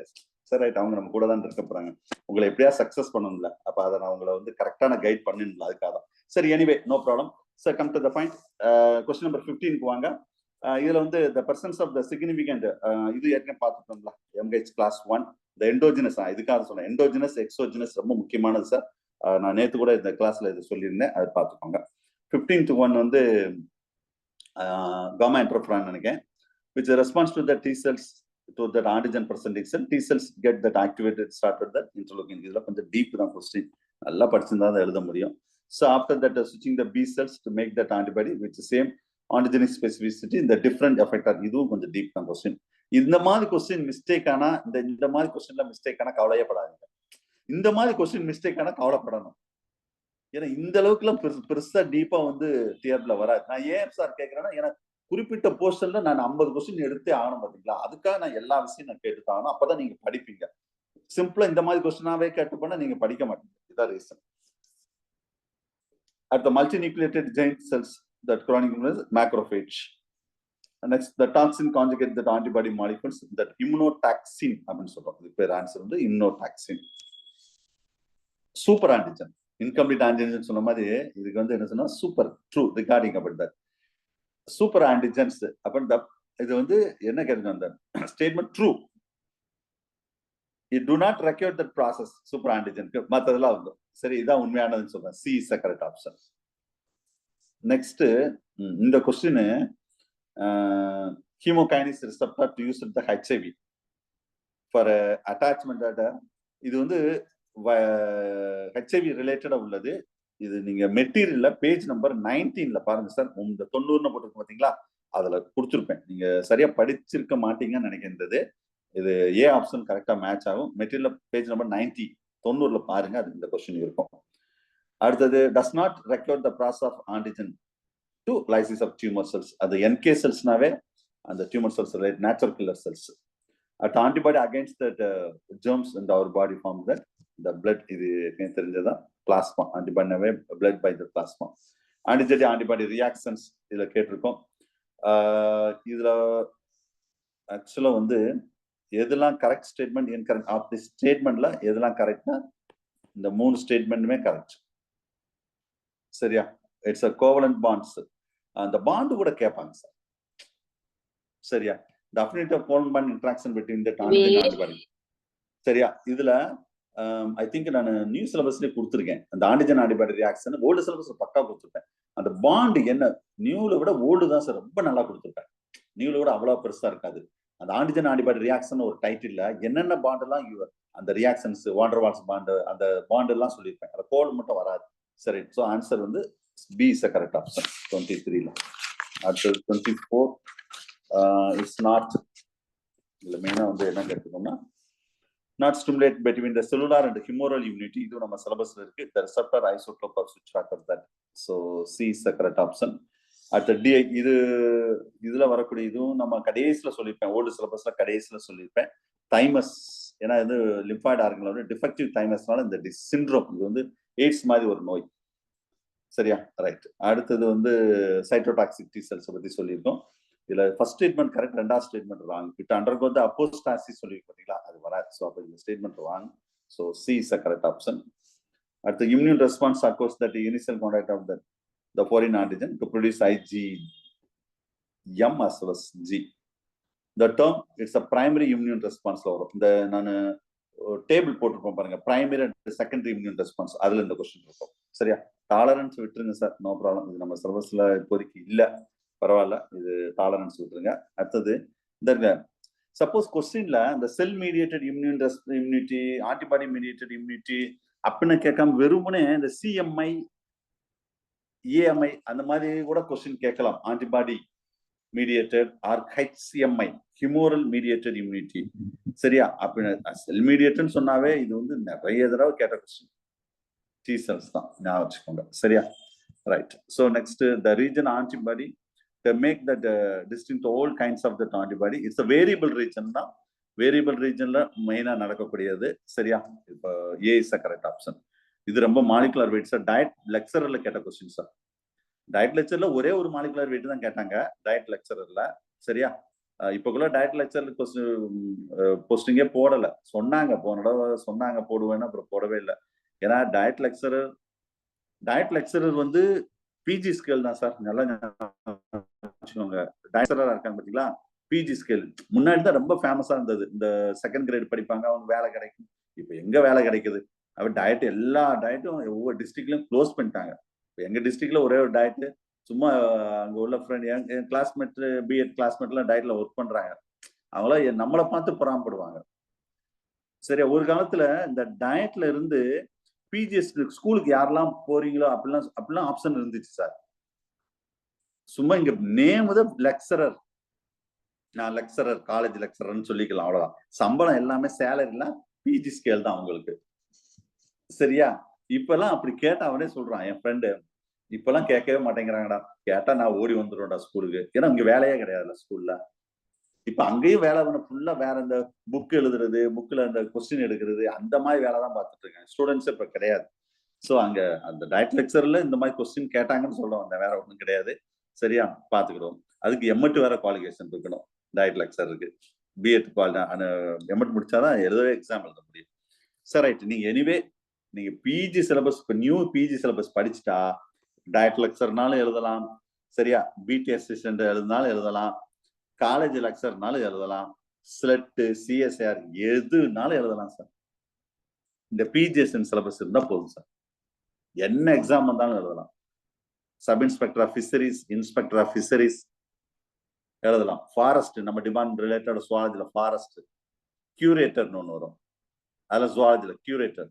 சரி ரைட். அவங்க நம்ம கூட தான் இருக்க போறாங்க. உங்களை எப்படியா சக்சஸ் பண்ணணும்ல. அப்ப அதை நான் உங்களை வந்து கரெக்டான கைட் பண்ணணும்ல. அதுக்காக தான். சரி. Anyway no problem sir. Come to the point. Question number 15க்கு வாங்க. இதுல வந்து the presence of the significant இது ஏற்கனவே பார்த்துட்டோம்ல. MH class 1 the endogenous இதுக்காக சொன்னேன். எண்டோஜினஸ் எக்ஸோஜினஸ் ரொம்ப முக்கியமானது சார். நான் நேத்து கூட இந்த கிளாஸ்ல இது சொல்லியிருந்தேன். அதை பார்த்துக்கோங்க. 15th one வந்து gamma interferon நினைக்கிறேன். which responds to the T cells to that antigen presenting cell. T cells get that activated started that interleukin. இதுல கொஞ்சம் டீப் தான் கொஸ்டின். நல்லா படிச்சிருந்தா தான் எழுத முடியும். So after that switching the B cells to make that antibody which is same antigenic specificity in the different effector. இதுவும் கொஞ்சம் டீப் தான் கொஸ்டின். இந்த மாதிரி கொஸ்டின் மிஸ்டேக் ஆனா இந்த மாதிரி கொஸ்டின்ல மிஸ்டேக் ஆனா கவலையப்படாதீங்க. இந்த மாதிரி கொஸ்டின் மிஸ்டேக் ஆனா கவலைப்படணும். ஏன்னா இந்த அளவுக்கு எல்லாம் பெருசா டீப்பா வந்து தியர்ல வராது. நான் ஏன் சார் கேட்கிறேன்னா, எனக்கு குறிப்பிட்ட போர்ஷன்ல நான் 50 கொஸ்டின் எடுத்தே ஆகணும் பாத்தீங்களா, அதுக்காக நான் எல்லா விஷயம் நான் கேட்டு ஆகணும். அப்பதான் நீங்க படிப்பீங்க. சிம்பிளா இந்த மாதிரி கொஸ்டினாவே கேட்டு போனா நீங்க படிக்க மாட்டீங்க. இதான் reason. At the multinucleated giant cells, that chronic illness, macrophage. And next, the toxin conjugate that antibody molecules, that immunotaxin. அப்படின்னு சொல்றோம். இது பேர் ஆன்சர் வந்து immunotaxin. Super antigen, incomplete antigen சொன்ன மாதிரி இதுக்கு வந்து என்ன சொன்னா super true regarding about that super antigens. அப்ப இது வந்து என்ன கேட்கணும், அந்த statement true. It do not require that process super antigen மத்ததெல்லாம் வந்து சரி. இதான் உண்மையானதுன்னு சொல்றேன். C is the correct option. Next, இந்த question hemokinase receptor to use the HIV for attachment data. இது வந்து HIV ரிலேட்டடா உள்ளது. இது நீங்க மெட்டீரியல்ல பேஜ் நம்பர் 19ல பாருங்க சார். இந்த 90ன்னு போட்டுருக்கு பாத்தீங்களா, அதுல கொடுத்துருப்பேன். நீங்க சரியா படிச்சிருக்க மாட்டீங்கன்னு நினைக்கின்றது. இது ஏ ஆப்ஷன் கரெக்டா மேட்ச் ஆகும். மெட்டீரியல் பேஜ் நம்பர் 90 பாருங்க, அது இந்த கொஸ்டின் இருக்கும். அடுத்தது does not require the process of antigen to lysis of tumor cells. அது NK செல்ஸ்னாவே அந்த tumour cells natural killer cells. at antibody against that germs in our body form that the blood. இது தெரிஞ்சதா, பிளாஸ்மா ஆன்டிபாடினாவே blood by the plasma. Antibody reactions இதுல கேட்டிருக்கோம். இதுல ஆக்சுவலா வந்து எதெல்லாம் correct statement, incorrect of the ஸ்டேட்மெண்ட்ல எதெல்லாம் கரெக்ட்னா இந்த 3 ஸ்டேட்மெண்ட்டுமே கரெக்ட். சரியா? It's a covalent bonds. அந்த பாண்ட் கூட கேட்பாங்க சார். சரியா? the affinity of covalent bond interaction between the antigen and antibody. சரியா? இதுல ஐ திங்க் நான் நியூ சிலபஸ்லயே கொடுத்துருக்கேன். அந்த ஆன்டிஜன் ஆன்டிபாடி ரியாக்ஷன் ஓல்டு சிலபஸ்ல பக்கா கொடுத்துருப்பேன். அந்த பாண்ட் என்ன நியூல விட ஓல்டு தான் சார் ரொம்ப நல்லா கொடுத்துருப்பேன். நியூல விட அவ்வளவு பெருசா இருக்காது. அந்த ஆன்டிஜன் ஆன்டிபாடி ரியாக்ஷன் ஒரு டைட்டில்ல என்னென்ன பாண்ட் எல்லாம் அந்த ரியாக்ஷன்ஸ் வாண்டர்வால்ஸ் பாண்ட் அந்த பாண்ட் எல்லாம் சொல்லியிருப்பேன். அந்த கோல் மட்டும் வராது. சரி, ஸோ ஆன்சர் வந்து B is a correct option 23ல. அடுத்தது 24 இட்ஸ் நாட். இதுல மெயினா வந்து என்ன கேட்டுக்கோம்னா not stimulate between the cellular and the humoral immunity. இது நம்ம சிலபஸ்ல இருக்கு. the receptor isotope of switch factor that. so C is the correct option. அடுத்த டி இதுல வரக்கூடிய இதுவும் நம்ம கடைசியில சொல்லியிருப்பேன். ஓல்டு சிலபஸ்ல கடைசியில சொல்லியிருப்பேன். தைமஸ், ஏன்னா இது லிம்பாய்டு ஆர்கனோட டிஃபெக்டிவ் தைமஸ்னால இந்த சிண்ட்ரோம், இது வந்து எய்ட்ஸ் மாதிரி ஒரு நோய். சரியா? ரைட். அடுத்தது வந்து சைட்டோடாக்சிக் டி செல்ஸ் பத்தி சொல்லியிருக்கோம். இதுல ஃபர்ஸ்ட் ஸ்டேட்மெண்ட் கரெக்ட், ரெண்டாவது statement wrong. It undergo the apoptosis சொல்லிருக்கோம் பாத்தீங்களா, அது வராது. சோ அப்ப இந்த statement wrong. So C is the correct option. அடுத்து immune response across that initial contact of the foreign antigen to produce IgM as well as G. The term it's a primary immune response ல வரும். இந்த நான் டேபிள் போட்டுருப்போம் பாருங்க, primary and secondary immune response, அதுல இந்த கொஸ்டின் இருக்கும். சரியா? டாலரன்ஸ் விட்டுருங்க சார், நோ ப்ராப்ளம். இது நம்ம சிலபஸ்ல இப்போதைக்கு இல்ல, பரவாயில்ல. இது டாலரன்ஸ் விட்டுருங்க. அடுத்தது இந்த சப்போஸ் கொஸ்டின்ல இந்த செல் mediated immunity antibody mediated immunity அப்படின்னு கேட்காம வெறுமனே இந்த சிஎம்ஐ ஏஎம்ஐ அந்த மாதிரி கூட கொஸ்டின் கேட்கலாம். Antibody mediated or HCMI humoral mediated immunity. சரியா? அப்படின்னு செல் மீடியேட்டட்னு சொன்னாவே இது வந்து நிறைய தடவை கேட்ட கொஸ்டின். டி செல்ஸ் தான், ஞாபகம் வச்சுக்கோங்க. சரியா? Right. So next the region antibody to make that distinct all kinds of that antibody. It's a variable region தான். வேரியபிள் ரீஜன்ல மெயினா நடக்கக்கூடியது. சரியா? இப்போ ஏ இஸ் த கரெக்ட் ஆப்ஷன். இது ரொம்ப மாலிகுலர் வெயிட் சார். டயட் லெக்சரர்ல கேட்ட கொஸ்டின் சார். டயட் லெக்சர்ல ஒரே ஒரு மாலிகுலர் வெயிட் தான் கேட்டாங்க டயட் லெக்சரர்ல. சரியா? இப்போக்குள்ள டயட் லெக்சர்ல போஸ்டிங்கே போடல. சொன்னாங்க போன தடவை சொன்னாங்க போடுவேன்னு, அப்புறம் போடவே இல்லை. ஏன்னா டயட் லெக்சரர் வந்து பிஜி ஸ்கேல் தான் சார். நல்லா வச்சுக்கோங்க. டயட் இருக்காங்க பாத்தீங்களா, பிஜி ஸ்கேல். முன்னாடி தான் ரொம்ப ஃபேமஸா இருந்தது. இந்த செகண்ட் கிரேட் படிப்பாங்க, அவங்க வேலை கிடைக்கும். இப்ப எங்க வேலை கிடைக்குது? அவர் டயட் எல்லா டயட்டும் ஒவ்வொரு டிஸ்ட்ரிக்ட்லயும் க்ளோஸ் பண்ணிட்டாங்க. எங்க டிஸ்ட்ரிக்ட்ல ஒரே ஒரு டயட், சும்மா அங்க உள்ள ஃப்ரெண்ட் என் கிளாஸ்மேட் பிஎட் கிளாஸ்மேட்லாம் டயட்ல ஒர்க் பண்றாங்க. அவங்களாம் நம்மளை பார்த்து பொறாமப்படுவாங்க. சரியா? ஒரு காலத்துல இந்த டயட்ல இருந்து பிஜிஎஸ் ஸ்கூலுக்கு யாரெல்லாம் போறீங்களோ அப்படிலாம் ஆப்ஷன் இருந்துச்சு சார். சும்மா இங்க நேம் லெக்சரர் நான் லெக்சரர், காலேஜ் லெக்சரர்னு சொல்லிக்கலாம், அவ்வளவுதான். சம்பளம் எல்லாமே சேலரிலாம் பிஜி ஸ்கேல் தான் உங்களுக்கு. சரியா? இப்பெல்லாம் அப்படி கேட்டா அவனே சொல்றான், என் ஃப்ரெண்டு, இப்பெல்லாம் கேட்கவே மாட்டேங்கிறாங்கடா. கேட்டா நான் ஓடி வந்துடுவேன்டா ஸ்கூலுக்கு. ஏன்னா இங்க வேலையே கிடையாதுல்ல ஸ்கூல்ல. இப்ப அங்கேயும் வேலை ஃபுல்லா வேற இந்த புக் எழுதுறது, புக்ல அந்த கொஸ்டின் எடுக்கிறது, அந்த மாதிரி வேலை தான் பார்த்துட்டு இருக்கேன். ஸ்டூடெண்ட்ஸ் இப்ப கிடையாது. சோ அங்க அந்த டயட் லெக்சர்ல இந்த மாதிரி கொஸ்டின் கேட்டாங்கன்னு சொல்ல வந்தேன், வேற ஒண்ணும் கிடையாது. சரியா? பாத்துக்கிடுவோம். அதுக்கு எம்எட் வேற குவாலிஃபிகேஷன் இருக்கணும் டயட் லெக்சருக்கு. பிஎட் எம்எட் முடிச்சாதான் எழுதவே எக்ஸாம் எழுத முடியும். சரி, ரைட். நீங்க எனிவே நீங்க PG syllabus, new PG syllabus படிச்சுட்டா டயட் லெக்சர்னாலும் எழுதலாம். சரியா? பிடி அசிஸ்டன்ட் எழுதினாலும் எழுதலாம், காலேஜ் லெக்சர்னாலும் எழுதலாம், ஸ்லெட், சிஎஸ்ஆர் எதுனாலும் எழுதலாம் சார். இந்த பிஜிஎஸ்என் சிலபஸ் இருந்தா போதும் சார். என்ன எக்ஸாம் வந்தாலும் எழுதலாம். Sub inspector of fisheries, inspector of fisheries எழுதலாம். ஃபாரஸ்ட், நம்ம டிபார்ட்மெண்ட் ரிலேட்டட் சுவாலஜில ஃபாரஸ்ட், கியூரேட்டர்னு ஒன்று வரும், அதுல சுவாலஜில கியூரேட்டர்.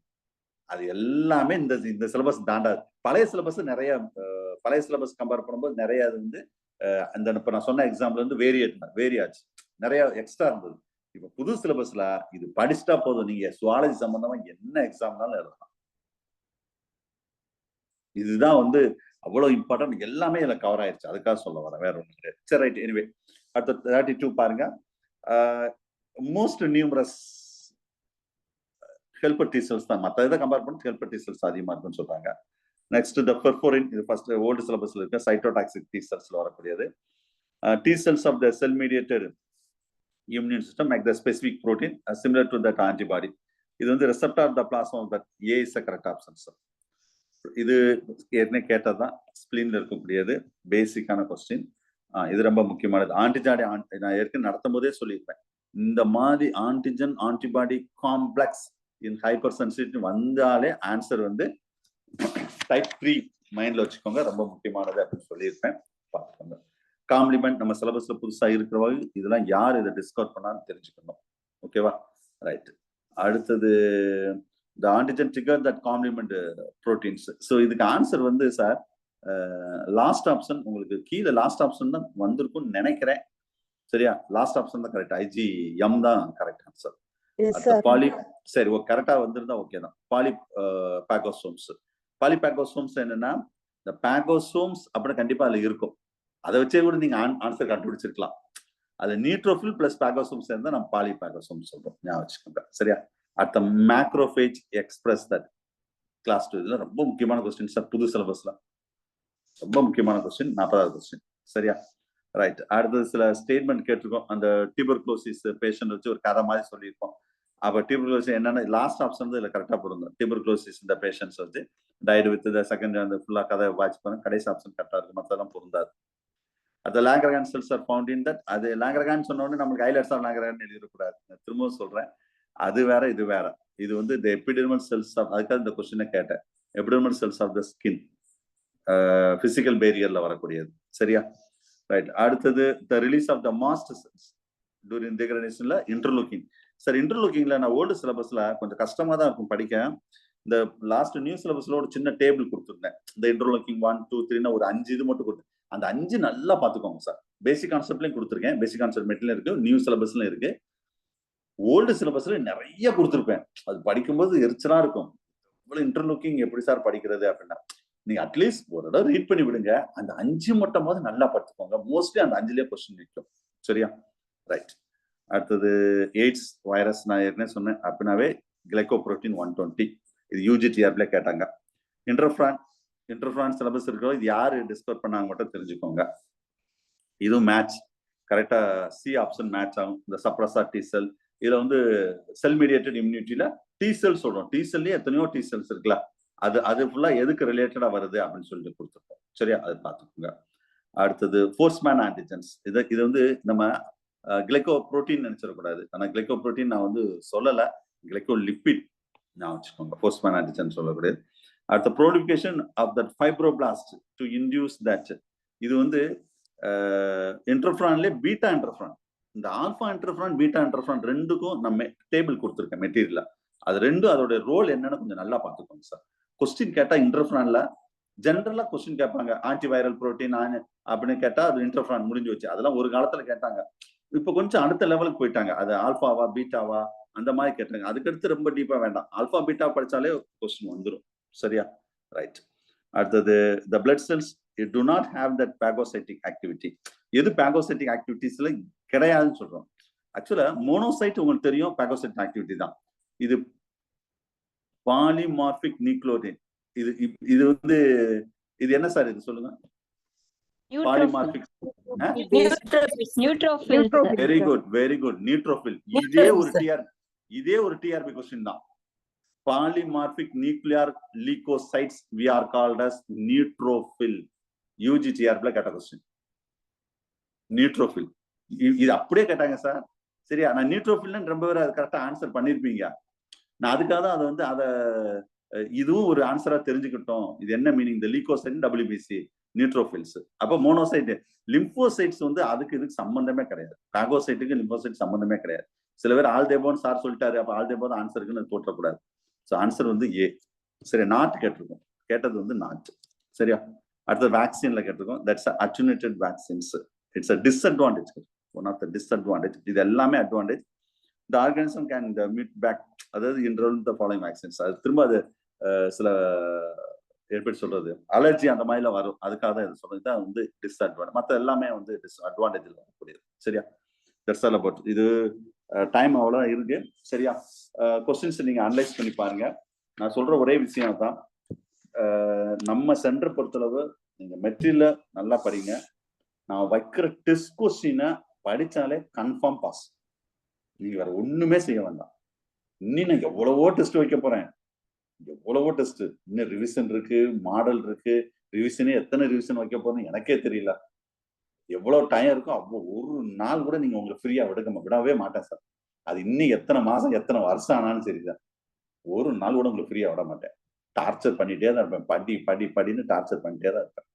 அது எல்லாமே இந்த சிலபஸ் தாண்டாது. பழைய சிலபஸ் நிறைய, பழைய சிலபஸ் கம்பேர் பண்ணும்போது நிறைய அது அந்த இப்ப நான் சொன்ன எக்ஸாம்ல வேரியாச்சு, நிறைய எக்ஸ்ட்ரா இருந்தது. இப்ப புது சிலபஸ்ல இது படிச்சுட்டா போதும், நீங்க சுவாலஜி சம்பந்தமா என்ன எக்ஸாம்னாலும் எழுதலாம். இதுதான் அவ்வளவு இம்பார்ட்டன்ட். எல்லாமே இதுல கவர் ஆயிடுச்சு, அதுக்காக சொல்ல வரேன், வேற ஒண்ணு கிடையாது. சரி, ரைட். எனிவே அடுத்த 32 பாருங்க. Most numerous helper T cells தான். மற்ற இதை கம்பேர் பண்ணி ஹெல்பர் டி செல்ஸ் அதிகமா இருக்குன்னு சொல்றாங்க. நெக்ஸ்ட் த பெர்ஃபோரின், இது ஃபர்ஸ்ட் ஓல்டு சிலபஸ்ல இருக்க சைட்டோடாக்சிக் டி செல்ஸ்ல வரக்கூடியது. T cells of the cell mediated immune system make the specific protein similar to that antibody. இது receptor of the plasma of that A is a correct option sir. இது ஏற்கனவே கேட்டதுதான், ஸ்பிளீன்ல இருக்கக்கூடியது, பேசிக்கான கொஸ்டின். இது ரொம்ப முக்கியமானது. ஆன்டிஜாடி நான் ஏற்கனவே நடத்தும் போதே சொல்லியிருப்பேன், இந்த மாதிரி ஆன்டிஜன் ஆன்டிபாடி காம்ப்ளெக்ஸ் இன் ஹைப்பர் சென்சிட்டிவ் வந்தாலே ஆன்சர் டைப் 3 மைண்ட்ல வச்சுக்கோங்க, ரொம்ப முக்கியமானது அப்படின்னு சொல்லியிருப்பேன், பார்த்துக்கோங்க. காம்ப்ளிமெண்ட் நம்ம சிலபஸ்ல புதுசா இருக்கிறவங்க இதெல்லாம் யார் இதை டிஸ்கவர் பண்ணான்னு தெரிஞ்சுக்கணும். ஓகேவா? ரைட். அடுத்தது the antigen trigger that complement proteins. So இதுக்கு ஆன்சர் சார் லாஸ்ட் ஆப்ஷன், உங்களுக்கு கீழே லாஸ்ட் ஆப்ஷன் தான் வந்திருக்கும்னு நினைக்கிறேன். சரியா? லாஸ்ட் ஆப்ஷன் தான் கரெக்ட், IgM தான் கரெக்ட் ஆன்சர். பாலி, சரி, கரெக்டா வந்திருந்தா ஓகே தான். பாலிபேகோசோம்ஸ். பாலிபேகோசோம்ஸ் என்னன்னா, இந்த பேகோசோம்ஸ் அப்படின்னு கண்டிப்பா அதுல இருக்கும். அதை வச்சே கூட நீங்க ஆன்சர் கண்டுபிடிச்சிருக்கலாம். அது நியூட்ரோஃபில் பிளஸ் பேகோசோம்ஸ் இருந்தா நம்ம பாலிபேகோசோம்ஸ் சொல்றோம், ஞாபகம் வச்சுக்கோங்க. சரியா? அடுத்த மேக்ரோஃபேஜ் எக்ஸ்பிரஸ் தட் கிளாஸ் 2. இதுல ரொம்ப முக்கியமான கொஸ்டின் சார், புது சிலபஸ்ல ரொம்ப முக்கியமான கொஸ்டின், 40வது கொஸ்டின். சரியா? ரைட். அடுத்தது சில ஸ்டேட்மெண்ட் கேட்டிருக்கோம். அந்த டியூபர்குலோசிஸ் பேஷண்ட் வச்சு ஒரு கதை மாதிரி சொல்லியிருப்போம். அப்ப டியூபர்குலோசிஸ் என்னன்னா, லாஸ்ட் ஆப்ஷன் இதுல கரெக்டா பொருந்தும். டியூபர்குலோசிஸ் இந்த பேஷண்ட்ஸ் வச்சு டைட் வித் செகண்ட் அந்த ஃபுல்லா கதை வாட்ச் பண்ண கடைசி ஆப்ஷன் கரெக்டா இருக்கு, மற்றெல்லாம் பொருந்தாது. அந்த Langerhans cells are found in that. அது லாங்கர்ஹான்ஸ் சொன்ன உடனே நமக்கு ஹைலைட்ஸ் ஆஃப் லாங்கர்ஹான் எழுதிடக்கூடாது. திரும்பவும் சொல்றேன், அது வேற இது வேற. இது the epidermal cells of, அதுக்காக இந்த கொஸ்டினை கேட்டேன். epidermal cells of the skin, physical பேரியர்ல வரக்கூடியது. சரியா? ரைட். அடுத்தது the release of the mast cells during degradation interleukin. Sir, இன்டர்லூக்கிங்ல நான் ஓல்டு சிலபஸ்ல கொஞ்சம் கஷ்டமா தான் இருக்கும் படிக்க. இந்த லாஸ்ட் நியூ சிலபஸ்ல ஒரு சின்ன டேபிள் கொடுத்துருந்தேன். இந்த இன்டர்லூக்கிங் 1 2 3 ஒரு 5 இது மட்டும் கொடுத்து, அந்த 5 நல்லா பாத்துக்கோங்க சார். பேசிக் கான்செப்ட்லயும் கொடுத்துருக்கேன், பேசிக் கான்செப்ட் மெட்டீரியல் இருக்கு, நியூ சிலபஸ்ல இருக்கு. ஓல்டு சிலபஸ்ல நிறைய கொடுத்துருப்பேன். அது படிக்கும்போது எரிச்சலா இருக்கும், இவ்வளவு இன்டர்லூக்கிங் எப்படி சார் படிக்கிறது அப்படின்னா. நீங்க அட்லீஸ்ட் ஒரு தடவை ரீட் பண்ணி விடுங்க, அந்த 5 மட்டும் போது நல்லா படிச்சுக்கோங்க. மோஸ்ட்லி அந்த 5லயே கொஸ்டின் நிற்கும். சரியா? ரைட். அடுத்தது எய்ட்ஸ் வைரஸ், நான் ஏற்கனவே சொன்னேன். அப்படின்னாவே கிளைகோப்ரோட்டீன் 120, இது UGTRல கேட்டாங்க. இன்டர்ஃப்ரான் சிலபஸ் இருக்கிறோம், இது யாரு டிஸ்கவர் பண்ணாங்க மட்டும் தெரிஞ்சுக்கோங்க. இதுவும் மேட்ச் கரெக்டா, சி ஆப்ஷன் மேட்ச் ஆகும். இந்த சப்ரஸார் டி செல், இதுல செல் மீடியேட்டட் இம்யூனிட்டியில டி செல் சொல்றோம். டி செல்லே எத்தனையோ டி செல்ஸ் இருக்குல்ல, அது ஃபுல்லா எதுக்கு ரிலேட்டடா வருது அப்படின்னு சொல்லிட்டு கொடுத்துருக்கோம். சரியா? அது பார்த்துக்கோங்க. அடுத்தது ஃபோர்ஸ்மேன் ஆன்டிஜென்ஸ். இது நம்ம கிளைகோ புரோட்டீன் நினைச்சிடக்கூடாது. ஆனா கிளைகோ புரோட்டீன் நான் சொல்லல, கிளைகோ லிப்பிட் நான் வச்சுக்கோங்க. ஃபோர்ஸ்மேன் ஆன்டிஜென் சொல்லக்கூடியது. அடுத்த proliferation of that fibroblast to induce that. இது இன்டர்ஃப்ரான்ல பீட்டா இன்டர்ஃப்ரான். இந்த ஆல்பா இன்டர்ஃப்ரான் பீட்டா இன்டர்ஃப்ரான் ரெண்டுக்கும் நம்ம டேபிள் கொடுத்துருக்கேன் மெட்டீரியல்ல. அது ரெண்டும் அதோட ரோல் என்னன்னு கொஞ்சம் நல்லா பார்த்துக்கோங்க சார். கொஸ்டின் கேட்டா இன்டர்ஃப்ரான்ல ஜென்ரலா கொஸ்டின் கேட்பாங்க, ஆன்டிவைரல் புரோட்டீன் அப்படின்னு கேட்டா அது இன்டர்ஃப்ரான் முடிஞ்சு வச்சு. அதெல்லாம் ஒரு காலத்துல கேட்டாங்க. இப்ப கொஞ்சம் அடுத்த லெவலுக்கு போயிட்டாங்க. அது ஆல்பாவா பீட்டாவா அந்த மாதிரி கேட்டாங்க. அதுக்கடுத்து ரொம்ப டீப்பா வேண்டாம். ஆல்பா பீட்டா படிச்சாலே கொஸ்டின் வந்துடும். சரியா? ரைட். அடுத்தது the blood cells it do not have that phagocytic activity. எது phagocytic activities-ல கிடையாதுன்னு சொல்றோம். ஆக்சுவலா மோனோசைட் உங்களுக்கு தெரியும் phagocytic activity தான். இது பாலிமார்பிக் நியூக்ளியோடைட். இது வந்து இது என்ன சார் இது சொல்லுங்க? Polymorphic very good very good neutrophil. இதே ஒரு டிஆர்பி கொஸ்டின் தான். Polymorphic nuclear leukocytes we are called as neutrophil. UGTR கேட்ட கொஸ்டின் நியூட்ரோஃபில். இது அப்படியே கேட்டாங்க சார். சரியா? நான் நியூட்ரோஃபில் ரொம்ப பேர் அது கரெக்டா ஆன்சர் பண்ணிருப்பீங்க. நான் அதுக்காக தான் அதை வந்து இதுவும் ஒரு ஆன்சரா தெரிஞ்சுக்கிட்டோம். இது என்ன மீனிங்? இந்த லீகோசைட் WBC நியூட்ரோஃபில்ஸ். அப்ப மோனோசைட் லிம்போசைட்ஸ் வந்து இதுக்கு சம்பந்தமே கிடையாது. பாகோசைட்டுக்கு லிம்போசைட் சம்பந்தமே கிடையாது. சில பேர் ஆல்தேபோன்னு சார் சொல்லிட்டாரு, அப்ப ஆல்தேபோ தான் ஆன்சருக்குன்னு போட்டக்கூடாது. ஸோ ஆன்சர் வந்து ஏ. சரி, நாட் கேட்டிருக்கோம். கேட்டது வந்து நாட். சரியா? அடுத்த வேக்சின்ல கேட்டிருக்கோம். That's attenuated vaccines. It's a disadvantage. One of the disadvantage. இது எல்லாமே advantage. The organism can meet back, அதாவது இன்ரோல் த ஃபாலோயிங் வேக்சின்ஸ். அது திரும்ப அது சில எப்படி சொல்றது அலர்ஜி அந்த மாதிரிலாம் வரும். அதுக்காக தான் இது சொல்றது. தான் வந்து டிஸ்அட்வான்டேஜ். மற்ற எல்லாமே வந்து டிஸ்அட்வான்டேஜில் வரக்கூடியது. சரியா? That's all about. இது டைம் அவ்வளோதான் இருக்கு. சரியா? கொஸ்டின்ஸ் நீங்க அனலைஸ் பண்ணி பாருங்க. நான் சொல்ற ஒரே விஷயம் தான், நம்ம சென்டர் பொறுத்தளவு நீங்க மெட்டீரியல நல்லா படிங்க. நான் வைக்கிற டெஸ்ட் கொஸ்டினை படிச்சாலே கன்ஃபார்ம் பாஸ். நீங்க வேற ஒண்ணுமே செய்ய வேண்டாம். இன்னும் நான் எவ்வளவோ டெஸ்ட் வைக்க போறேன். எவ்வளவோ டெஸ்ட், இன்னும் ரிவிஷன் இருக்கு, மாடல் இருக்கு. ரிவிஷனே எத்தனை ரிவிஷன் வைக்க போறேன்னு எனக்கே தெரியல. எவ்வளவு டைம் இருக்கும் அவ்வளோ ஒரு நாள் கூட நீங்க உங்களுக்கு ஃப்ரீயா விடவே மாட்டேன் சார். அது இன்னும் எத்தனை மாசம் எத்தனை வருஷம் ஆனாலும் சரிதான், ஒரு நாள் கூட உங்களுக்கு ஃப்ரீயா விட மாட்டேன். டார்ச்சர் பண்ணிட்டே தான் இருப்பேன். படின்னு டார்ச்சர் பண்ணிட்டே தான் இருப்பேன்.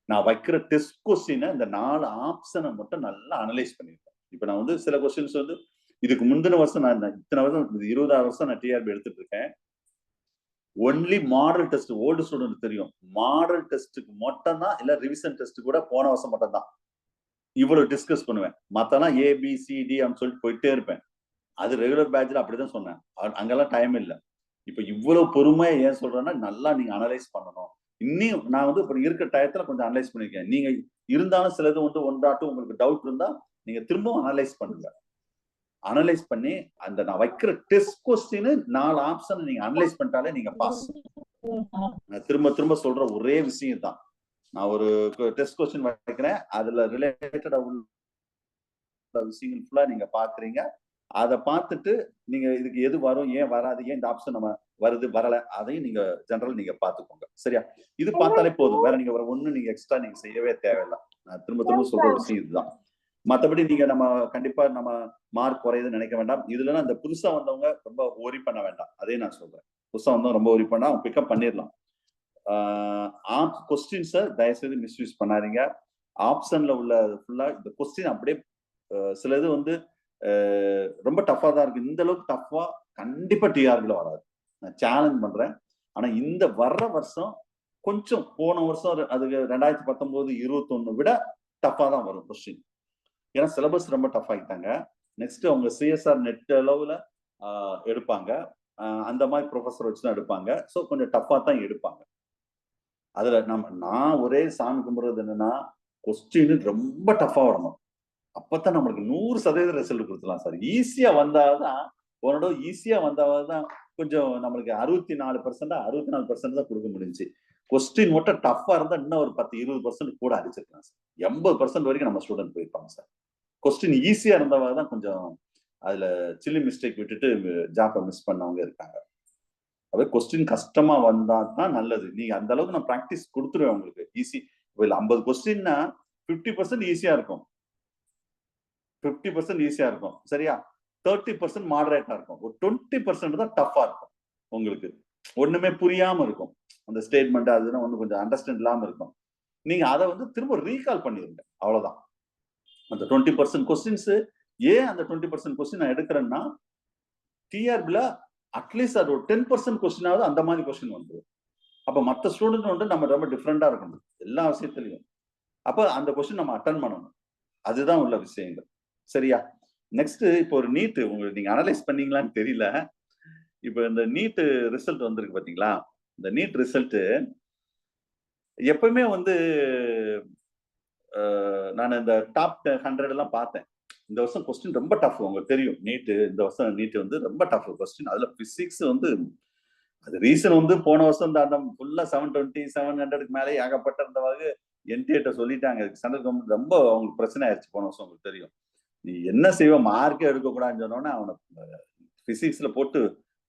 நான் வைக்கிற டெஸ்ட் கொஸ்டினை இந்த 4 ஆப்ஷனை மட்டும் நல்லா அனலைஸ் பண்ணிருப்பேன். இப்ப நான் வந்து சில கொஸ்டின்ஸ் வந்து இதுக்கு முந்தின வருஷம் நான் இத்தனை வருஷம் 20 வருஷம் நான் டிஆர்பி எடுத்துட்டு இருக்கேன். Only model test old student தெரியும். மாடல் டெஸ்ட்டுக்கு மட்டும் தான், இல்ல ரிவிஷன் டெஸ்ட் கூட போன வருஷம் மட்டும் தான் இவ்வளவு டிஸ்கஸ் பண்ணுவேன். மத்தெல்லாம் ABCD அப்படின்னு சொல்லிட்டு போயிட்டே இருப்பேன். அது ரெகுலர் பேட்ச்ல அப்படிதான் சொன்னேன். அங்கெல்லாம் டைம் இல்லை. இப்ப இவ்வளவு பொறுமையா ஏன் சொல்றேன்னா, நல்லா நீங்க அனலைஸ் பண்ணணும். இன்னும் நான் வந்து இப்ப இருக்க டயத்துல கொஞ்சம் அனலைஸ் பண்ணிருக்கேன். நீங்க இருந்தாலும் சிலது வந்து ஒன்றாட்டும் உங்களுக்கு டவுட் இருந்தா நீங்க திரும்பவும் அனலைஸ் பண்ணுங்க. அனலைஸ் பண்ணி அந்த நான் வைக்கிற டெஸ்ட் கொஸ்டின் 4 ஆப்ஷன் நீங்க அனலைஸ் பண்ணிட்டாலே நீங்க பாஸ். நான் திரும்ப சொல்ற ஒரே விஷயம் தான், நான் ஒரு டெஸ்ட் கொஸ்டின் வைக்கிறேன், அதுல ரிலேட்டடா உள்ள விஷயங்கள் ஃபுல்லா நீங்க பாக்குறீங்க. அதை பார்த்துட்டு நீங்க இதுக்கு எது வரும், ஏன் வராது, ஏன் இந்த ஆப்ஷன் நம்ம வருது வரல, அதையும் நீங்க ஜெனரல் நீங்க பாத்துக்கோங்க. சரியா? இது பார்த்தாலே போதும். வேற நீங்க ஒண்ணு நீங்க எக்ஸ்ட்ரா நீங்க செய்யவே தேவையில்லை. நான் திரும்ப சொல்ற விஷயம் இதுதான். மற்றபடி நீங்க நம்ம கண்டிப்பா நம்ம மார்க் குறையுதுன்னு நினைக்க வேண்டாம். இதுலன்னா அந்த புதுசா வந்தவங்க ரொம்ப ஒரி பண்ண வேண்டாம். அதே நான் சொல்றேன். புதுசா வந்தவங்க ரொம்ப ஒரி பண்ணா அவங்க பிக்கப் பண்ணிடலாம். கொஸ்டின்ஸை தயவுசெய்து மிஸ்யூஸ் பண்ணாதீங்க. ஆப்ஷன்ல உள்ள ஃபுல்லா இந்த கொஸ்டின் அப்படியே சில இது வந்து ரொம்ப டஃபா தான் இருக்கு. இந்த அளவுக்கு டஃபா கண்டிப்பா டிஆர்பில வராது. நான் சேலஞ்ச் பண்றேன். ஆனா இந்த வர்ற வருஷம் கொஞ்சம் போன வருஷம் அதுக்கு 2019, 21 விட டஃபா தான் வரும் கொஸ்டின். ஏன்னா சிலபஸ் ரொம்ப டஃப் ஆகிட்டாங்க. நெக்ஸ்ட் அவங்க சிஎஸ்ஆர் நெட் அளவுல எடுப்பாங்க. அந்த மாதிரி ப்ரொஃபஸர் வச்சு தான் எடுப்பாங்க. ஸோ கொஞ்சம் டஃபா தான் எடுப்பாங்க. அதுல நான் ஒரே சாமி கும்பிடுறது என்னன்னா, கொஸ்டின் ரொம்ப டஃபா வரணும். அப்பதான் நம்மளுக்கு 100% ரிசல்ட் கொடுத்துலாம் சார். ஈஸியா வந்தாதான் போனோட ஈஸியா வந்தாதான் கொஞ்சம் நம்மளுக்கு 64% தான் கொடுக்க முடிஞ்சு. கொஸ்டின் மட்டும் டஃபா இருந்தா இன்னும் ஒரு 10-20% கூட அடிச்சிருக்கலாம் சார். 80% வரைக்கும் நம்ம ஸ்டூடெண்ட் போயிருப்பாங்க சார். கொஸ்டின் ஈஸியா இருந்தவங்க கொஞ்சம் அதுல சில்லி மிஸ்டேக் விட்டுட்டு ஜாப்பை மிஸ் பண்ணவங்க இருக்காங்க. அது கொஸ்டின் கஷ்டமா வந்தா தான் நல்லது. நீங்க அந்த அளவுக்கு நான் பிராக்டிஸ் கொடுத்துருவேன் உங்களுக்கு. ஈஸி 50 கொஸ்டின்னா 50% ஈஸியா இருக்கும். 50% ஈஸியா இருக்கும். சரியா? 30% மாடரேட்டா இருக்கும். ஒரு 20% தான் டஃபா இருக்கும். உங்களுக்கு ஒண்ணுமே புரியாம இருக்கும். அந்த ஸ்டேட்மெண்ட் அதுதான் வந்து கொஞ்சம் அண்டர்ஸ்டாண்ட் இல்லாம இருக்கும். நீங்க அதை வந்து திரும்ப ரீகால் பண்ணிருங்க. அவ்வளவுதான். அந்த 20% கொஸ்டின்ஸ் ஏன் அந்த 20% கொஸ்டின் நான் எடுக்கிறேன்னா, டிஆர்பில அட்லீஸ்ட் அது ஒரு 10% கொஸ்டினாவது அந்த மாதிரி கொஸ்டின் வந்துடும். அப்ப மற்ற ஸ்டூடெண்ட் வந்து நம்ம ரொம்ப டிஃப்ரெண்டா இருக்கணும் எல்லா விஷயத்திலையும். அப்ப அந்த கொஸ்டின் நம்ம அட்டன் பண்ணணும். அதுதான் உள்ள விஷயங்கள். சரியா? நெக்ஸ்ட் இப்போ ஒரு நீட் உங்களுக்கு நீங்க அனலைஸ் பண்ணீங்களான்னு தெரியல. இப்போ இந்த நீட் ரிசல்ட் வந்திருக்கு பாத்தீங்களா? இந்த நீட் ரிசல்ட் எப்பவுமே வந்து நான் இந்த டாப் 100 எல்லாம் பார்த்தேன். இந்த வருஷம் கொஸ்டின் ரொம்ப டஃப். உங்களுக்கு தெரியும் நீட் இந்த வருஷம் நீட் வந்து ரொம்ப டஃப் கொஸ்டின். அதுல பிசிக்ஸ் வந்து அது ரீசன் வந்து போன வருஷம் அந்த ஃபுல்லா 720 700க்கு மேலே ஏகப்பட்ட இந்த வகை என்டிஏட்ட சொல்லிட்டாங்க. சென்ட்ரல் கவர்மெண்ட் ரொம்ப அவங்களுக்கு பிரச்சனை ஆயிடுச்சு போன வருஷம். உங்களுக்கு தெரியும். நீ என்ன செய்வ மார்க்கே எடுக்கக்கூடாதுன்னு சொன்னோன்னா அவனை பிசிக்ஸ்ல போட்டு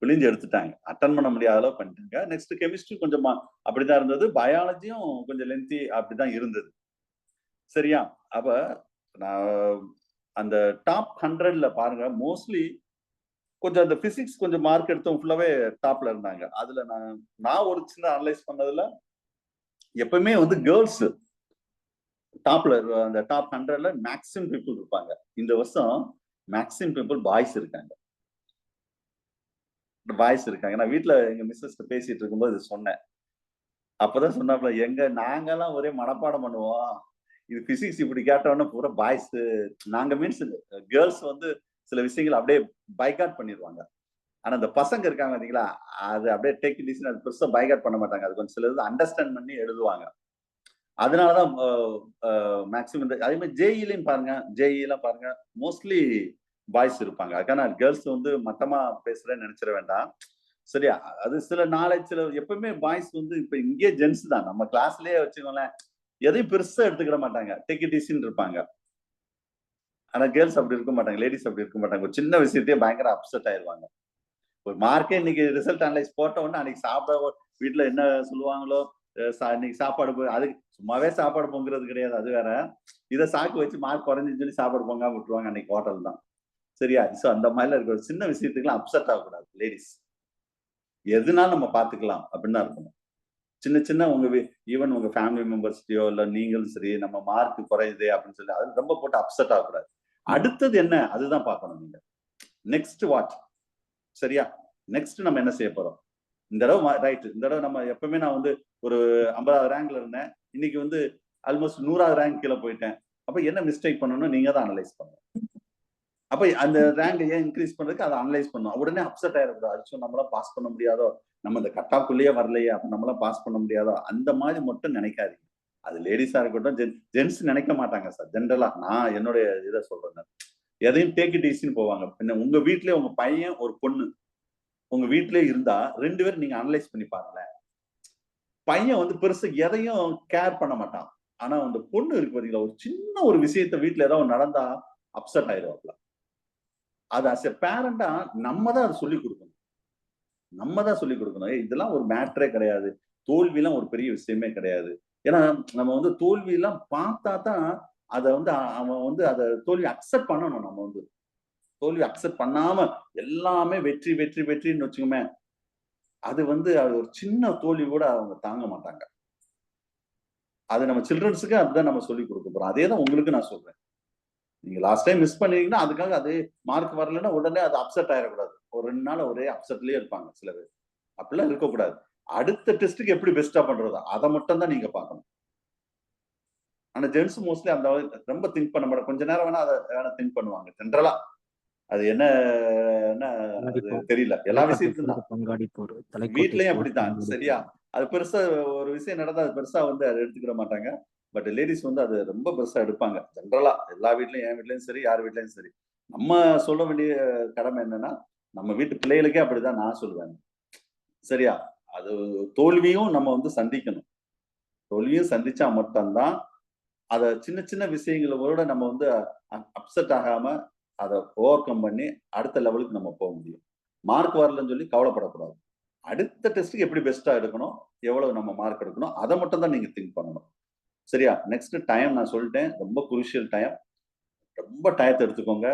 பிழிஞ்சு எடுத்துட்டாங்க. அட்டன் பண்ண முடியாத அளவு பண்ணிட்டாங்க. நெக்ஸ்ட் கெமிஸ்ட்ரி கொஞ்சம் அப்படிதான் இருந்தது. பயாலஜியும் கொஞ்சம் லென்த்தி அப்படிதான் இருந்தது. சரியா? அப்ப நான் அந்த டாப் 100ல பாருங்க மோஸ்ட்லி கொஞ்சம் அந்த பிசிக்ஸ் கொஞ்சம் மார்க் எடுத்தவங்க ஃபுல்லாவே டாப்ல இருந்தாங்க. அதுல நான் ஒரு சின்ன அனலைஸ் பண்ணதுல எப்பவுமே வந்து கேர்ள்ஸ் டாப்ல அந்த டாப் 100ல மேக்ஸிமம் பீப்புள் இருப்பாங்க. இந்த வருஷம் மேக்ஸிமம் பீப்புள் பாய்ஸ் இருக்காங்க. நான் வீட்டுல எங்க மிஸ்ஸஸ் பேசிட்டு இருக்கும்போது சொன்னேன். அப்பதான் சொன்னாப்ல எங்க நாங்கெல்லாம் ஒரே மனப்பாடம் பண்ணுவோம். இது பிசிக்ஸ் இப்படி கேட்டோன்னா பூரா பாய்ஸ் நாங்க மீன்ஸ் கேர்ள்ஸ் வந்து சில விஷயங்கள் அப்படியே பைகாட் பண்ணிடுவாங்க. ஆனா அந்த பசங்க இருக்காங்க பாத்தீங்களா அது அப்படியே டேக் டிசிஷன் அது பெருசா பைகாட் பண்ண மாட்டாங்க. அது கொஞ்சம் சில அண்டர்ஸ்டாண்ட் பண்ணி எழுதுவாங்க. அதனாலதான் மேக்சிமம் அதே மாதிரி ஜேஇலையும் பாருங்க ஜேஇலாம் பாருங்க மோஸ்ட்லி பாய்ஸ் இருப்பாங்க. அதுக்கான கேர்ள்ஸ் வந்து மட்டமா பேசுறேன்னு நினைச்சிட வேண்டாம். சரியா? அது சில நாலேஜ் சில எப்பவுமே பாய்ஸ் வந்து இப்ப இங்கே ஜென்ஸ் தான் நம்ம கிளாஸ்லயே வச்சுக்கோங்களேன் எதையும் பெருசா எடுத்துக்கிட மாட்டாங்க. டேக் இட் ஈஸின்னு இருப்பாங்க. ஆனா கேர்ள்ஸ் அப்படி இருக்க மாட்டாங்க. லேடிஸ் அப்படி இருக்க மாட்டாங்க. ஒரு சின்ன விஷயத்தையே பயங்கர அப்செட் ஆயிருவாங்க. ஒரு மார்க்கே இன்னைக்கு ரிசல்ட் அனலைஸ் போட்ட உடனே அன்னைக்கு சாப்பிட வீட்டுல என்ன சொல்லுவாங்களோ இன்னைக்கு சாப்பாடு அதுக்கு சும்மாவே சாப்பாடு பொங்குறது கிடையாது. அது வேற இதை சாக்கு வச்சு மார்க் குறைஞ்சுன்னு சொல்லி சாப்பாடு பொங்காம விட்டுருவாங்க. அன்னைக்கு ஹோட்டல் தான். சரியா? சோ அந்த மாதிரிலாம் இருக்க ஒரு சின்ன விஷயத்துக்குலாம் அப்செட் ஆகக்கூடாது. லேடிஸ் எதுனாலும் நம்ம பாத்துக்கலாம் அப்படின்னு தான் இருக்கணும். சின்ன சின்ன உங்க ஈவன் உங்க ஃபேமிலி மெம்பர்ஸ்டையோ இல்ல நீங்களும் சரி நம்ம மார்க் குறையுது அப்படின்னு சொல்லி அது ரொம்ப போட்டு அப்செட் ஆகக்கூடாது. அடுத்தது என்ன அதுதான் பார்க்கணும் நீங்க. Next what? சரியா? நெக்ஸ்ட் நம்ம என்ன செய்ய போறோம்? இந்த தடவை ரைட் இந்த தடவை நம்ம எப்பவுமே நான் வந்து ஒரு 50வது ரேங்க்ல இருந்தேன். இன்னைக்கு வந்து ஆல்மோஸ்ட் 100வது ரேங்க் கீழே போயிட்டேன். அப்ப என்ன மிஸ்டேக் பண்ணணும் நீங்க தான் அனலைஸ் பண்ணணும். அப்ப அந்த ரேங்க் ஏன் இன்க்ரீஸ் பண்றதுக்கு அதை அனலைஸ் பண்ணணும். உடனே அப்செட் ஆயிடக்கூடாது. நம்மளாம் பாஸ் பண்ண முடியாதோ நம்ம இந்த கட்டாக்குள்ளேயே வரலையே அப்ப நம்மளாம் பாஸ் பண்ண முடியாதோ அந்த மாதிரி மட்டும் நினைக்காதீங்க. அது லேடிஸா இருக்கட்டும் ஜென்ஸ் நினைக்க மாட்டாங்க சார். ஜென்ரலா நான் என்னுடைய இதை சொல்றேன். எதையும் டேக் இட் ஈஸின்னு போவாங்க. பின்ன உங்க வீட்லயே உங்க பையன் ஒரு பொண்ணு உங்க வீட்லயே இருந்தா 2 பேரும் நீங்க அனலைஸ் பண்ணி பாருங்களேன். பையன் வந்து பெருசா எதையும் கேர் பண்ண மாட்டான். ஆனா அந்த பொண்ணு இருக்கு பாத்தீங்களா ஒரு சின்ன ஒரு விஷயத்த வீட்டுல ஏதாவது நடந்தா அப்செட் ஆயிடுவாப்ல. அது அஸ் எ பேரண்டா நம்ம தான் அதை சொல்லிக் கொடுக்கணும். இதெல்லாம் ஒரு மேட்டரே கிடையாது. தோல்வியெல்லாம் ஒரு பெரிய விஷயமே கிடையாது. ஏன்னா நம்ம வந்து தோல்வி எல்லாம் பார்த்தா தான் அதை வந்து அவன் வந்து அதை தோல்வி அக்செப்ட் பண்ணணும். நம்ம வந்து தோல்வி அக்செப்ட் பண்ணாம எல்லாமே வெற்றி வெற்றி வெற்றின்னு வச்சுக்கோமே அது வந்து அது ஒரு சின்ன தோல்வி கூட அவங்க தாங்க மாட்டாங்க. அது நம்ம சில்ட்ரன்ஸுக்கு அதுதான் நம்ம சொல்லி கொடுக்க போறோம். அதே தான் உங்களுக்கு நான் சொல்றேன். நீங்க லாஸ்ட் டைம் மிஸ் பண்ணீங்கன்னா அதுக்காக அது மார்க் வரலன்னா உடனே அது அப்செட் ஆயிடக்கூடாது. ஒரு 2 நாள் ஒரே அப்செட்லயே இருப்பாங்க சில பேர். அப்படிலாம் இருக்கக்கூடாது. அடுத்த டெஸ்ட்டுக்கு எப்படி பெஸ்டா பண்றதா அதை மட்டும் தான் நீங்க பார்க்கணும். ஆனா ஜென்ஸ் மோஸ்ட்லி அந்த ரொம்ப திங்க் பண்ண மாட்டாங்க. கொஞ்ச நேரம் வேணா அதை வேணா திங்க் பண்ணுவாங்க. ஜென்ரலா அது என்ன தெரியல. எல்லா விஷயத்துக்கும் தான் வீட்லயும் அப்படித்தான். சரியா? அது பெருசா ஒரு விஷயம் நடந்தா அது பெருசா வந்து அதை எடுத்துக்கிட மாட்டாங்க. பட் லேடிஸ் வந்து அது ரொம்ப பெருசா எடுப்பாங்க. ஜென்ரலா எல்லா வீட்லயும் என் வீட்லயும் சரி யார் வீட்லயும் சரி நம்ம சொல்ல வேண்டிய கடமை என்னன்னா நம்ம வீட்டு பிள்ளைகளுக்கே அப்படிதான் நான் சொல்லுவேன். சரியா? அது தோல்வியும் நம்ம வந்து சந்திக்கணும். தோல்வியும் சந்திச்சா மட்டும்தான் அத சின்ன சின்ன விஷயங்களோட நம்ம வந்து அப்செட் ஆகாம அதை ஓவர் கம் பண்ணி அடுத்த லெவலுக்கு நம்ம போக முடியும். மார்க் வரலன்னு சொல்லி கவலைப்படக்கூடாது. அடுத்த டெஸ்ட்டுக்கு எப்படி பெஸ்டா எடுக்கணும் எவ்வளவு நம்ம மார்க் எடுக்கணும் அதை மட்டும் தான் நீங்க திங்க் பண்ணணும். சரியா? நெக்ஸ்ட் டைம் நான் சொல்லிட்டேன். ரொம்ப குரூஷியல் டைம். ரொம்ப டயத்தை எடுத்துக்கோங்க.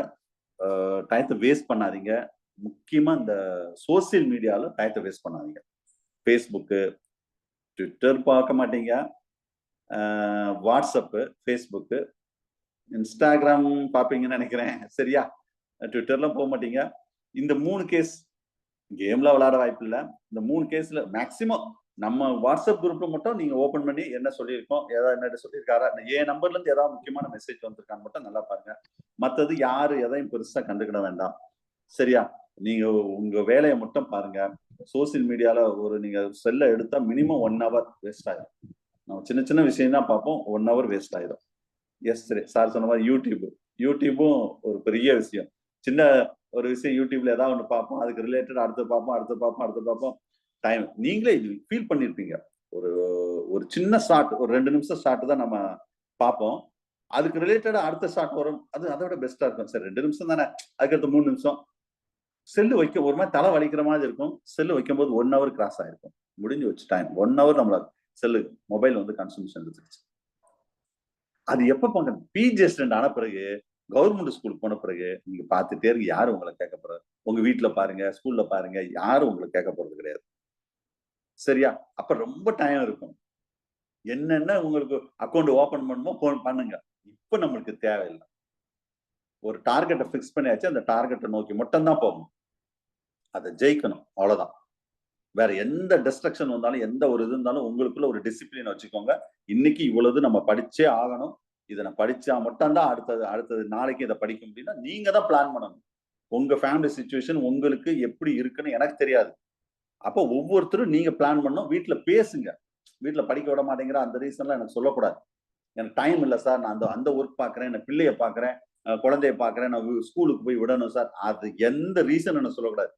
டயத்தை வேஸ்ட் பண்ணாதீங்க. முக்கியமா இந்த சோசியல் மீடியால டயத்தை வேஸ்ட் பண்ணாதீங்க. ஃபேஸ்புக்கு ட்விட்டர் பார்க்க மாட்டீங்க. வாட்ஸ்அப்பு ஃபேஸ்புக்கு இன்ஸ்டாகிராம் பார்ப்பீங்கன்னு நினைக்கிறேன். சரியா? ட்விட்டர்லாம் போக மாட்டீங்க. இந்த 3 கேஸ் கேம்ல விளையாட வாய்ப்பு இல்லை. இந்த 3 கேஸ்ல மேக்சிமம் நம்ம வாட்ஸ்அப் குரூப்ல மட்டும் நீங்க ஓபன் பண்ணி என்ன சொல்லியிருக்கோம், ஏதாவது என்ன சொல்லியிருக்காரா, என் நம்பர்ல இருந்து ஏதாவது முக்கியமான மெசேஜ் வந்திருக்கான்னு மட்டும் நல்லா பாருங்க. மத்தது யாரு எதையும் பெருசா கண்டுக்கிட வேண்டாம். சரியா? நீங்க உங்க வேலையை மட்டும் பாருங்க. சோசியல் மீடியால ஒரு நீங்க செல்ல எடுத்தா மினிமம் 1 hour வேஸ்ட் ஆயிடும். நம்ம சின்ன சின்ன விஷயம் தான் பார்ப்போம், 1 hour வேஸ்ட் ஆயிடும். எஸ் சார் சொன்ன மாதிரி யூடியூபும் ஒரு பெரிய விஷயம். சின்ன ஒரு விஷயம் யூடியூப்ல ஏதாவது ஒன்று பார்ப்போம், அதுக்கு ரிலேட்டட் அடுத்து பார்ப்போம். டைம் நீங்களே ஃபீல் பண்ணிருப்பீங்க. ஒரு சின்ன ஷார்ட், ஒரு 2 நிமிஷம் ஷார்ட் தான் நம்ம பார்ப்போம். அதுக்கு ரிலேட்டடா அடுத்த ஷார்ட் வரும், அது அதை விட பெஸ்டா இருக்கும். சரி 2 நிமிஷம் தானே, அதுக்கடுத்து 3 நிமிஷம். செல்லு வைக்க ஒரு மாதிரி தலை வலிக்கிற மாதிரி இருக்கும். செல்லு வைக்கும் போது 1 hour கிராஸ் ஆயிருக்கும். முடிஞ்சு வச்சு டைம் 1 hour நம்மள செல்லு மொபைல் வந்து கன்சம்ஷன் எடுத்துருச்சு. அது எப்ப பாங்க பிஜி ஸ்டூடெண்ட் ஆன பிறகு, கவர்மெண்ட் ஸ்கூலுக்கு போன பிறகு நீங்க பார்த்துட்டே இருக்கு. யாரும் உங்களை கேட்க போறது? உங்க வீட்டுல பாருங்க, ஸ்கூல்ல பாருங்க, யாரும் உங்களை கேட்க போறது கிடையாது. சரியா? அப்ப ரொம்ப டைம் இருக்கும். என்னென்ன உங்களுக்கு அக்கௌண்ட் ஓபன் பண்ணுமோ பண்ணுங்க. இப்ப நம்மளுக்கு தேவையில்லை. ஒரு டார்கெட்டை பிக்ஸ் பண்ணியாச்சு, அந்த டார்கெட்டை நோக்கி மட்டும் தான் போகணும். அதை ஜெயிக்கணும், அவ்வளவுதான். வேற எந்த டிஸ்ட்ரக்ஷன் வந்தாலும், எந்த ஒரு இது இருந்தாலும் உங்களுக்குள்ள ஒரு டிசிப்ளின் வச்சுக்கோங்க. இன்னைக்கு இவ்வளவு நம்ம படிச்சே ஆகணும், இதை நான் படிச்சா மட்டும்தான் அடுத்தது நாளைக்கு இதை படிக்க முடியும்னா நீங்க தான் பிளான் பண்ணணும். உங்க ஃபேமிலி சிச்சுவேஷன் உங்களுக்கு எப்படி இருக்குன்னு எனக்கு தெரியாது. அப்போ ஒவ்வொருத்தரும் நீங்க பிளான் பண்ணணும். வீட்டுல பேசுங்க. வீட்டுல படிக்க விட மாட்டேங்கிற அந்த ரீசன்லாம் எனக்கு சொல்லக்கூடாது. எனக்கு டைம் இல்லை சார், நான் அந்த ஒர்க் பாக்குறேன், நான் பிள்ளைய பாக்குறேன், குழந்தைய பாக்குறேன், நான் ஸ்கூலுக்கு போய் விடணும் சார், அது எந்த ரீசன் என்ன சொல்லக்கூடாது.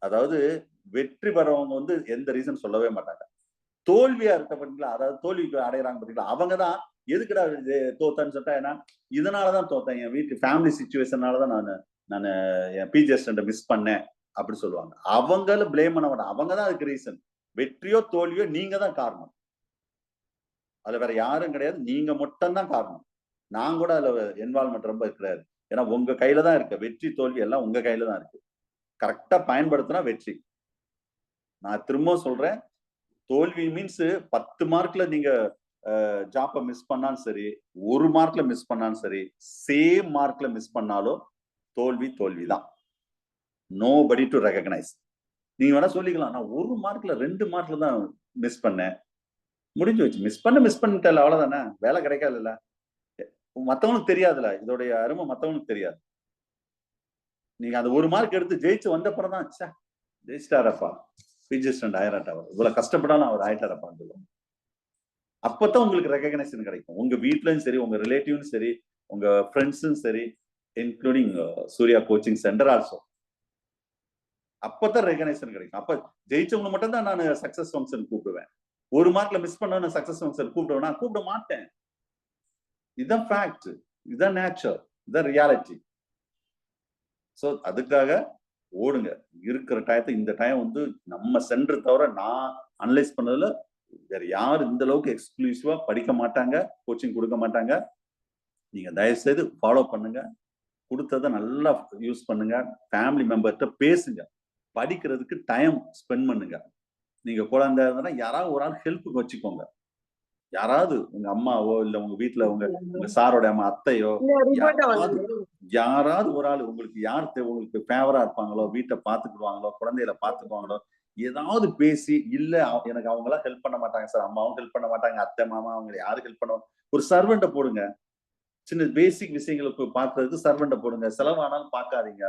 அதாவது வெற்றி பெறவங்க வந்து எந்த ரீசன் சொல்லவே மாட்டாங்க. தோல்வியா இருக்க பார்த்தீங்களா, அதாவது தோல்விக்கு அடையிறாங்க பார்த்தீங்களா, அவங்கதான் எதுக்குடா தோத்தன்னு சொல்லிட்டா, ஏன்னா இதனாலதான் தோத்தேன், என் வீட்டு ஃபேமிலி சிச்சுவேஷனாலதான் நான் என் பிஜி ஸ்டூடெண்ட் மிஸ் பண்ணேன் அப்படி சொல்லுவாங்க. அவங்கள பிளேம் பண்ண மாட்டாங்க. அவங்கதான் அதுக்கு ரீசன். வெற்றியோ தோல்வியோ நீங்க தான் காரணம். அதுல வேற யாரும் கிடையாது, நீங்க மட்டும் தான் காரணம். நான் கூட அதுல இன்வால்மெண்ட் ரொம்ப இருக்கிறாரு. ஏன்னா உங்க கையில தான் இருக்கு. வெற்றி தோல்வி எல்லாம் உங்க கையில தான் இருக்கு. கரெக்டா பயன்படுத்தினா வெற்றி. நான் திரும்பவும் சொல்றேன், தோல்வி மீன்ஸ் 10 மார்க்ல நீங்க ஜாப்பை மிஸ் பண்ணாலும் சரி, 1 மார்க்ல மிஸ் பண்ணாலும் சரி, சேம் மார்க்ல மிஸ் பண்ணாலும் தோல்விதான். Nobody to recognise. நீங்க வேணா சொல்லிக்கலாம், நான் 1 மார்க்ல 2 மார்க்ல தான் மிஸ் பண்ணேன், முடிஞ்சு வச்சு. மிஸ் பண்ணிட்டல, அவ்வளவுதானே, வேலை கிடைக்காது இல்ல. மத்தவங்களுக்கு தெரியாதுல்ல, இதோடைய அருமை மத்தவங்களுக்கு தெரியாது. நீங்க அந்த 1 மார்க் எடுத்து ஜெயிச்சு வந்தப்புறம் தான் ஜெயிச்சிட்டாரப்பா, பிஜி ஸ்டூடெண்ட் ஆயிராட்டா, இவ்வளவு கஷ்டப்படாலும் அவர் ஆயிட்டாரப்பான்னு சொல்லுவாங்க. அப்பதான் உங்களுக்கு ரெகக்னைசேஷன் கிடைக்கும். உங்க வீட்லயும் சரி, உங்க ரிலேட்டிவும் சரி, உங்க ஃப்ரெண்ட்ஸும் சரி, including Surya coaching centre also. அப்பதான் ரெகக்னைசேஷன் கிடைக்கும். அப்ப ஜெயிச்சவங்க மட்டும் தான் நான் சக்சஸ் ஃபங்க்ஷன் கூப்பிடுவேன். 1 மார்க்ல மிஸ் பண்ண சக்சஸ் ஃபங்க்ஷன் கூப்பிடுவேன், நான் கூப்பிட மாட்டேன். இதுதான் ஃபேக்ட், இதுதான் நேச்சர், இதுதான் ரியாலிட்டி. சோ அதுக்காக ஓடுங்க. இருக்கிற டயத்தை, இந்த டைம் வந்து நம்ம சென்டர் தவிர நான் அனலைஸ் பண்ணதுல வேற யாரும் இந்த அளவுக்கு எக்ஸ்க்ளூசிவா படிக்க மாட்டாங்க, கோச்சிங் கொடுக்க மாட்டாங்க. நீங்க தயவு செய்து ஃபாலோ பண்ணுங்க. கொடுத்ததை நல்லா யூஸ் பண்ணுங்க. ஃபேமிலி மெம்பர்கிட்ட பேசுங்க. படிக்கிறதுக்கு டைம் ஸ்பெண்ட் பண்ணுங்க. நீங்க குழந்தை இருந்தா யாராவது ஒரு ஆள் ஹெல்ப்புக்கு வச்சுக்கோங்க. யாராவது உங்க அம்மாவோ இல்ல உங்க வீட்டுல உங்க சாரோட அம்மா, அத்தையோ, யாராவது ஒரு ஆள் உங்களுக்கு உங்களுக்கு ஃபேவரா இருப்பாங்களோ, வீட்டை பாத்துக்குவாங்களோ, குழந்தைகளை பாத்துக்குவாங்களோ, ஏதாவது பேசி, இல்ல எனக்கு அவங்க எல்லாம் ஹெல்ப் பண்ண மாட்டாங்க சார், அம்மாவும் ஹெல்ப் பண்ண மாட்டாங்க, அத்தை மாமா அவங்க யாரும் ஹெல்ப் பண்ணுவாங்க, ஒரு சர்வெண்ட்டை போடுங்க. சின்ன பேசிக் விஷயங்களுக்கு பாக்குறதுக்கு சர்வெண்ட்டை போடுங்க. செலவானாலும் பாக்காதீங்க.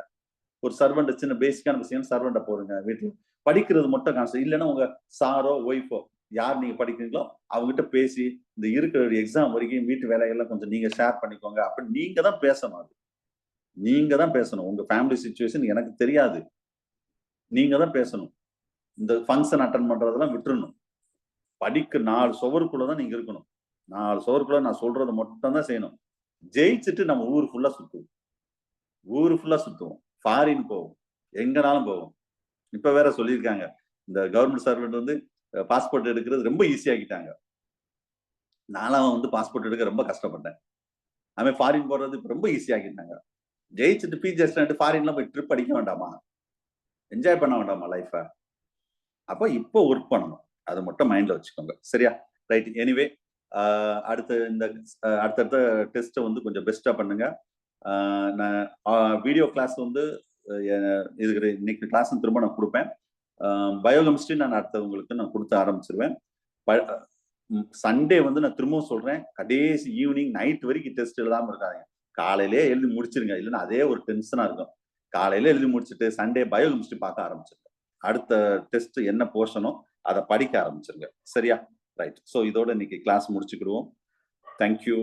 ஒரு சர்வெண்ட், சின்ன பேசிக்கான விஷயம் சர்வெண்ட்டை போடுங்க. வீட்டுல படிக்கிறது மட்டும் கான்செப்ட் இல்லைன்னா உங்க சாரோ ஒய்ஃபோ யார் நீங்க படிக்கிறீங்களோ அவங்ககிட்ட பேசி, இந்த இருக்கிற எக்ஸாம் வரைக்கும் வீட்டு வேலைகள்லாம் கொஞ்சம் நீங்க ஷேர் பண்ணிக்கோங்க. அப்படி நீங்க தான் பேசணும். அது நீங்க தான் பேசணும். உங்க ஃபேமிலி சிச்சுவேஷன் எனக்கு தெரியாது, நீங்க தான் பேசணும். இந்த ஃபங்க்ஷன் அட்டன் பண்றதெல்லாம் விட்டுறணும். படிக்க 4 சுவருக்குள்ளதான் நீங்க இருக்கணும். 4 சுவருக்குள்ள நான் சொல்றது மட்டும் தான் செய்யணும். ஜெயிச்சுட்டு நம்ம ஊர் ஃபுல்லா சுத்துவோம். ஃபாரின் போவோம், எங்கனாலும் போவோம். இப்ப வேற சொல்லியிருக்காங்க, இந்த கவர்மெண்ட் சர்வெண்ட் வந்து பாஸ்போர்ட் எடுக்கிறது ரொம்ப ஈஸியாக்கிட்டாங்க. நானும் வந்து பாஸ்போர்ட் எடுக்க ரொம்ப கஷ்டப்பட்டேன். அவன் ஃபாரின் போடுறது இப்ப ரொம்ப ஈஸியாக்கிட்டாங்க. ஜெயிச்சுட்டு பிஜி ஸ்டூடெண்ட் ஃபாரின்லாம் போய் ட்ரிப் அடிக்க வேண்டாமா, என்ஜாய் பண்ண வேண்டாமா லைஃப? அப்போ இப்போ ஒர்க் பண்ணணும். அதை மட்டும் மைண்ட்ல வச்சுக்கோங்க. சரியா? ரைட். எனிவே அடுத்தடுத்த டெஸ்ட்டை வந்து கொஞ்சம் பெஸ்டா பண்ணுங்க. நான் வீடியோ கிளாஸ் வந்து இதுக்கு இன்னைக்கு கிளாஸ் திரும்ப நான் கொடுப்பேன். பயோகெமிஸ்ட்ரி நான் அடுத்தவங்களுக்கு நான் கொடுத்து ஆரம்பிச்சிருவேன். சண்டே வந்து நான் திரும்பவும் சொல்றேன், கடைசி ஈவினிங் நைட் வரைக்கும் டெஸ்ட் எழுதாம இருக்காங்க. காலையிலே எழுதி முடிச்சிருங்க, இல்லைன்னா அதே ஒரு டென்ஷனா இருக்கும். காலையில எழுதி முடிச்சுட்டு சண்டே பயோகெமிஸ்ட்ரி பார்க்க ஆரம்பிச்சிருங்க. அடுத்த டெஸ்ட் என்ன போர்ஷனோ அதை படிக்க ஆரம்பிச்சிருங்க. சரியா? ரைட். ஸோ இதோட இன்னைக்கு கிளாஸ் முடிச்சுக்கிடுவோம். தேங்க்யூ.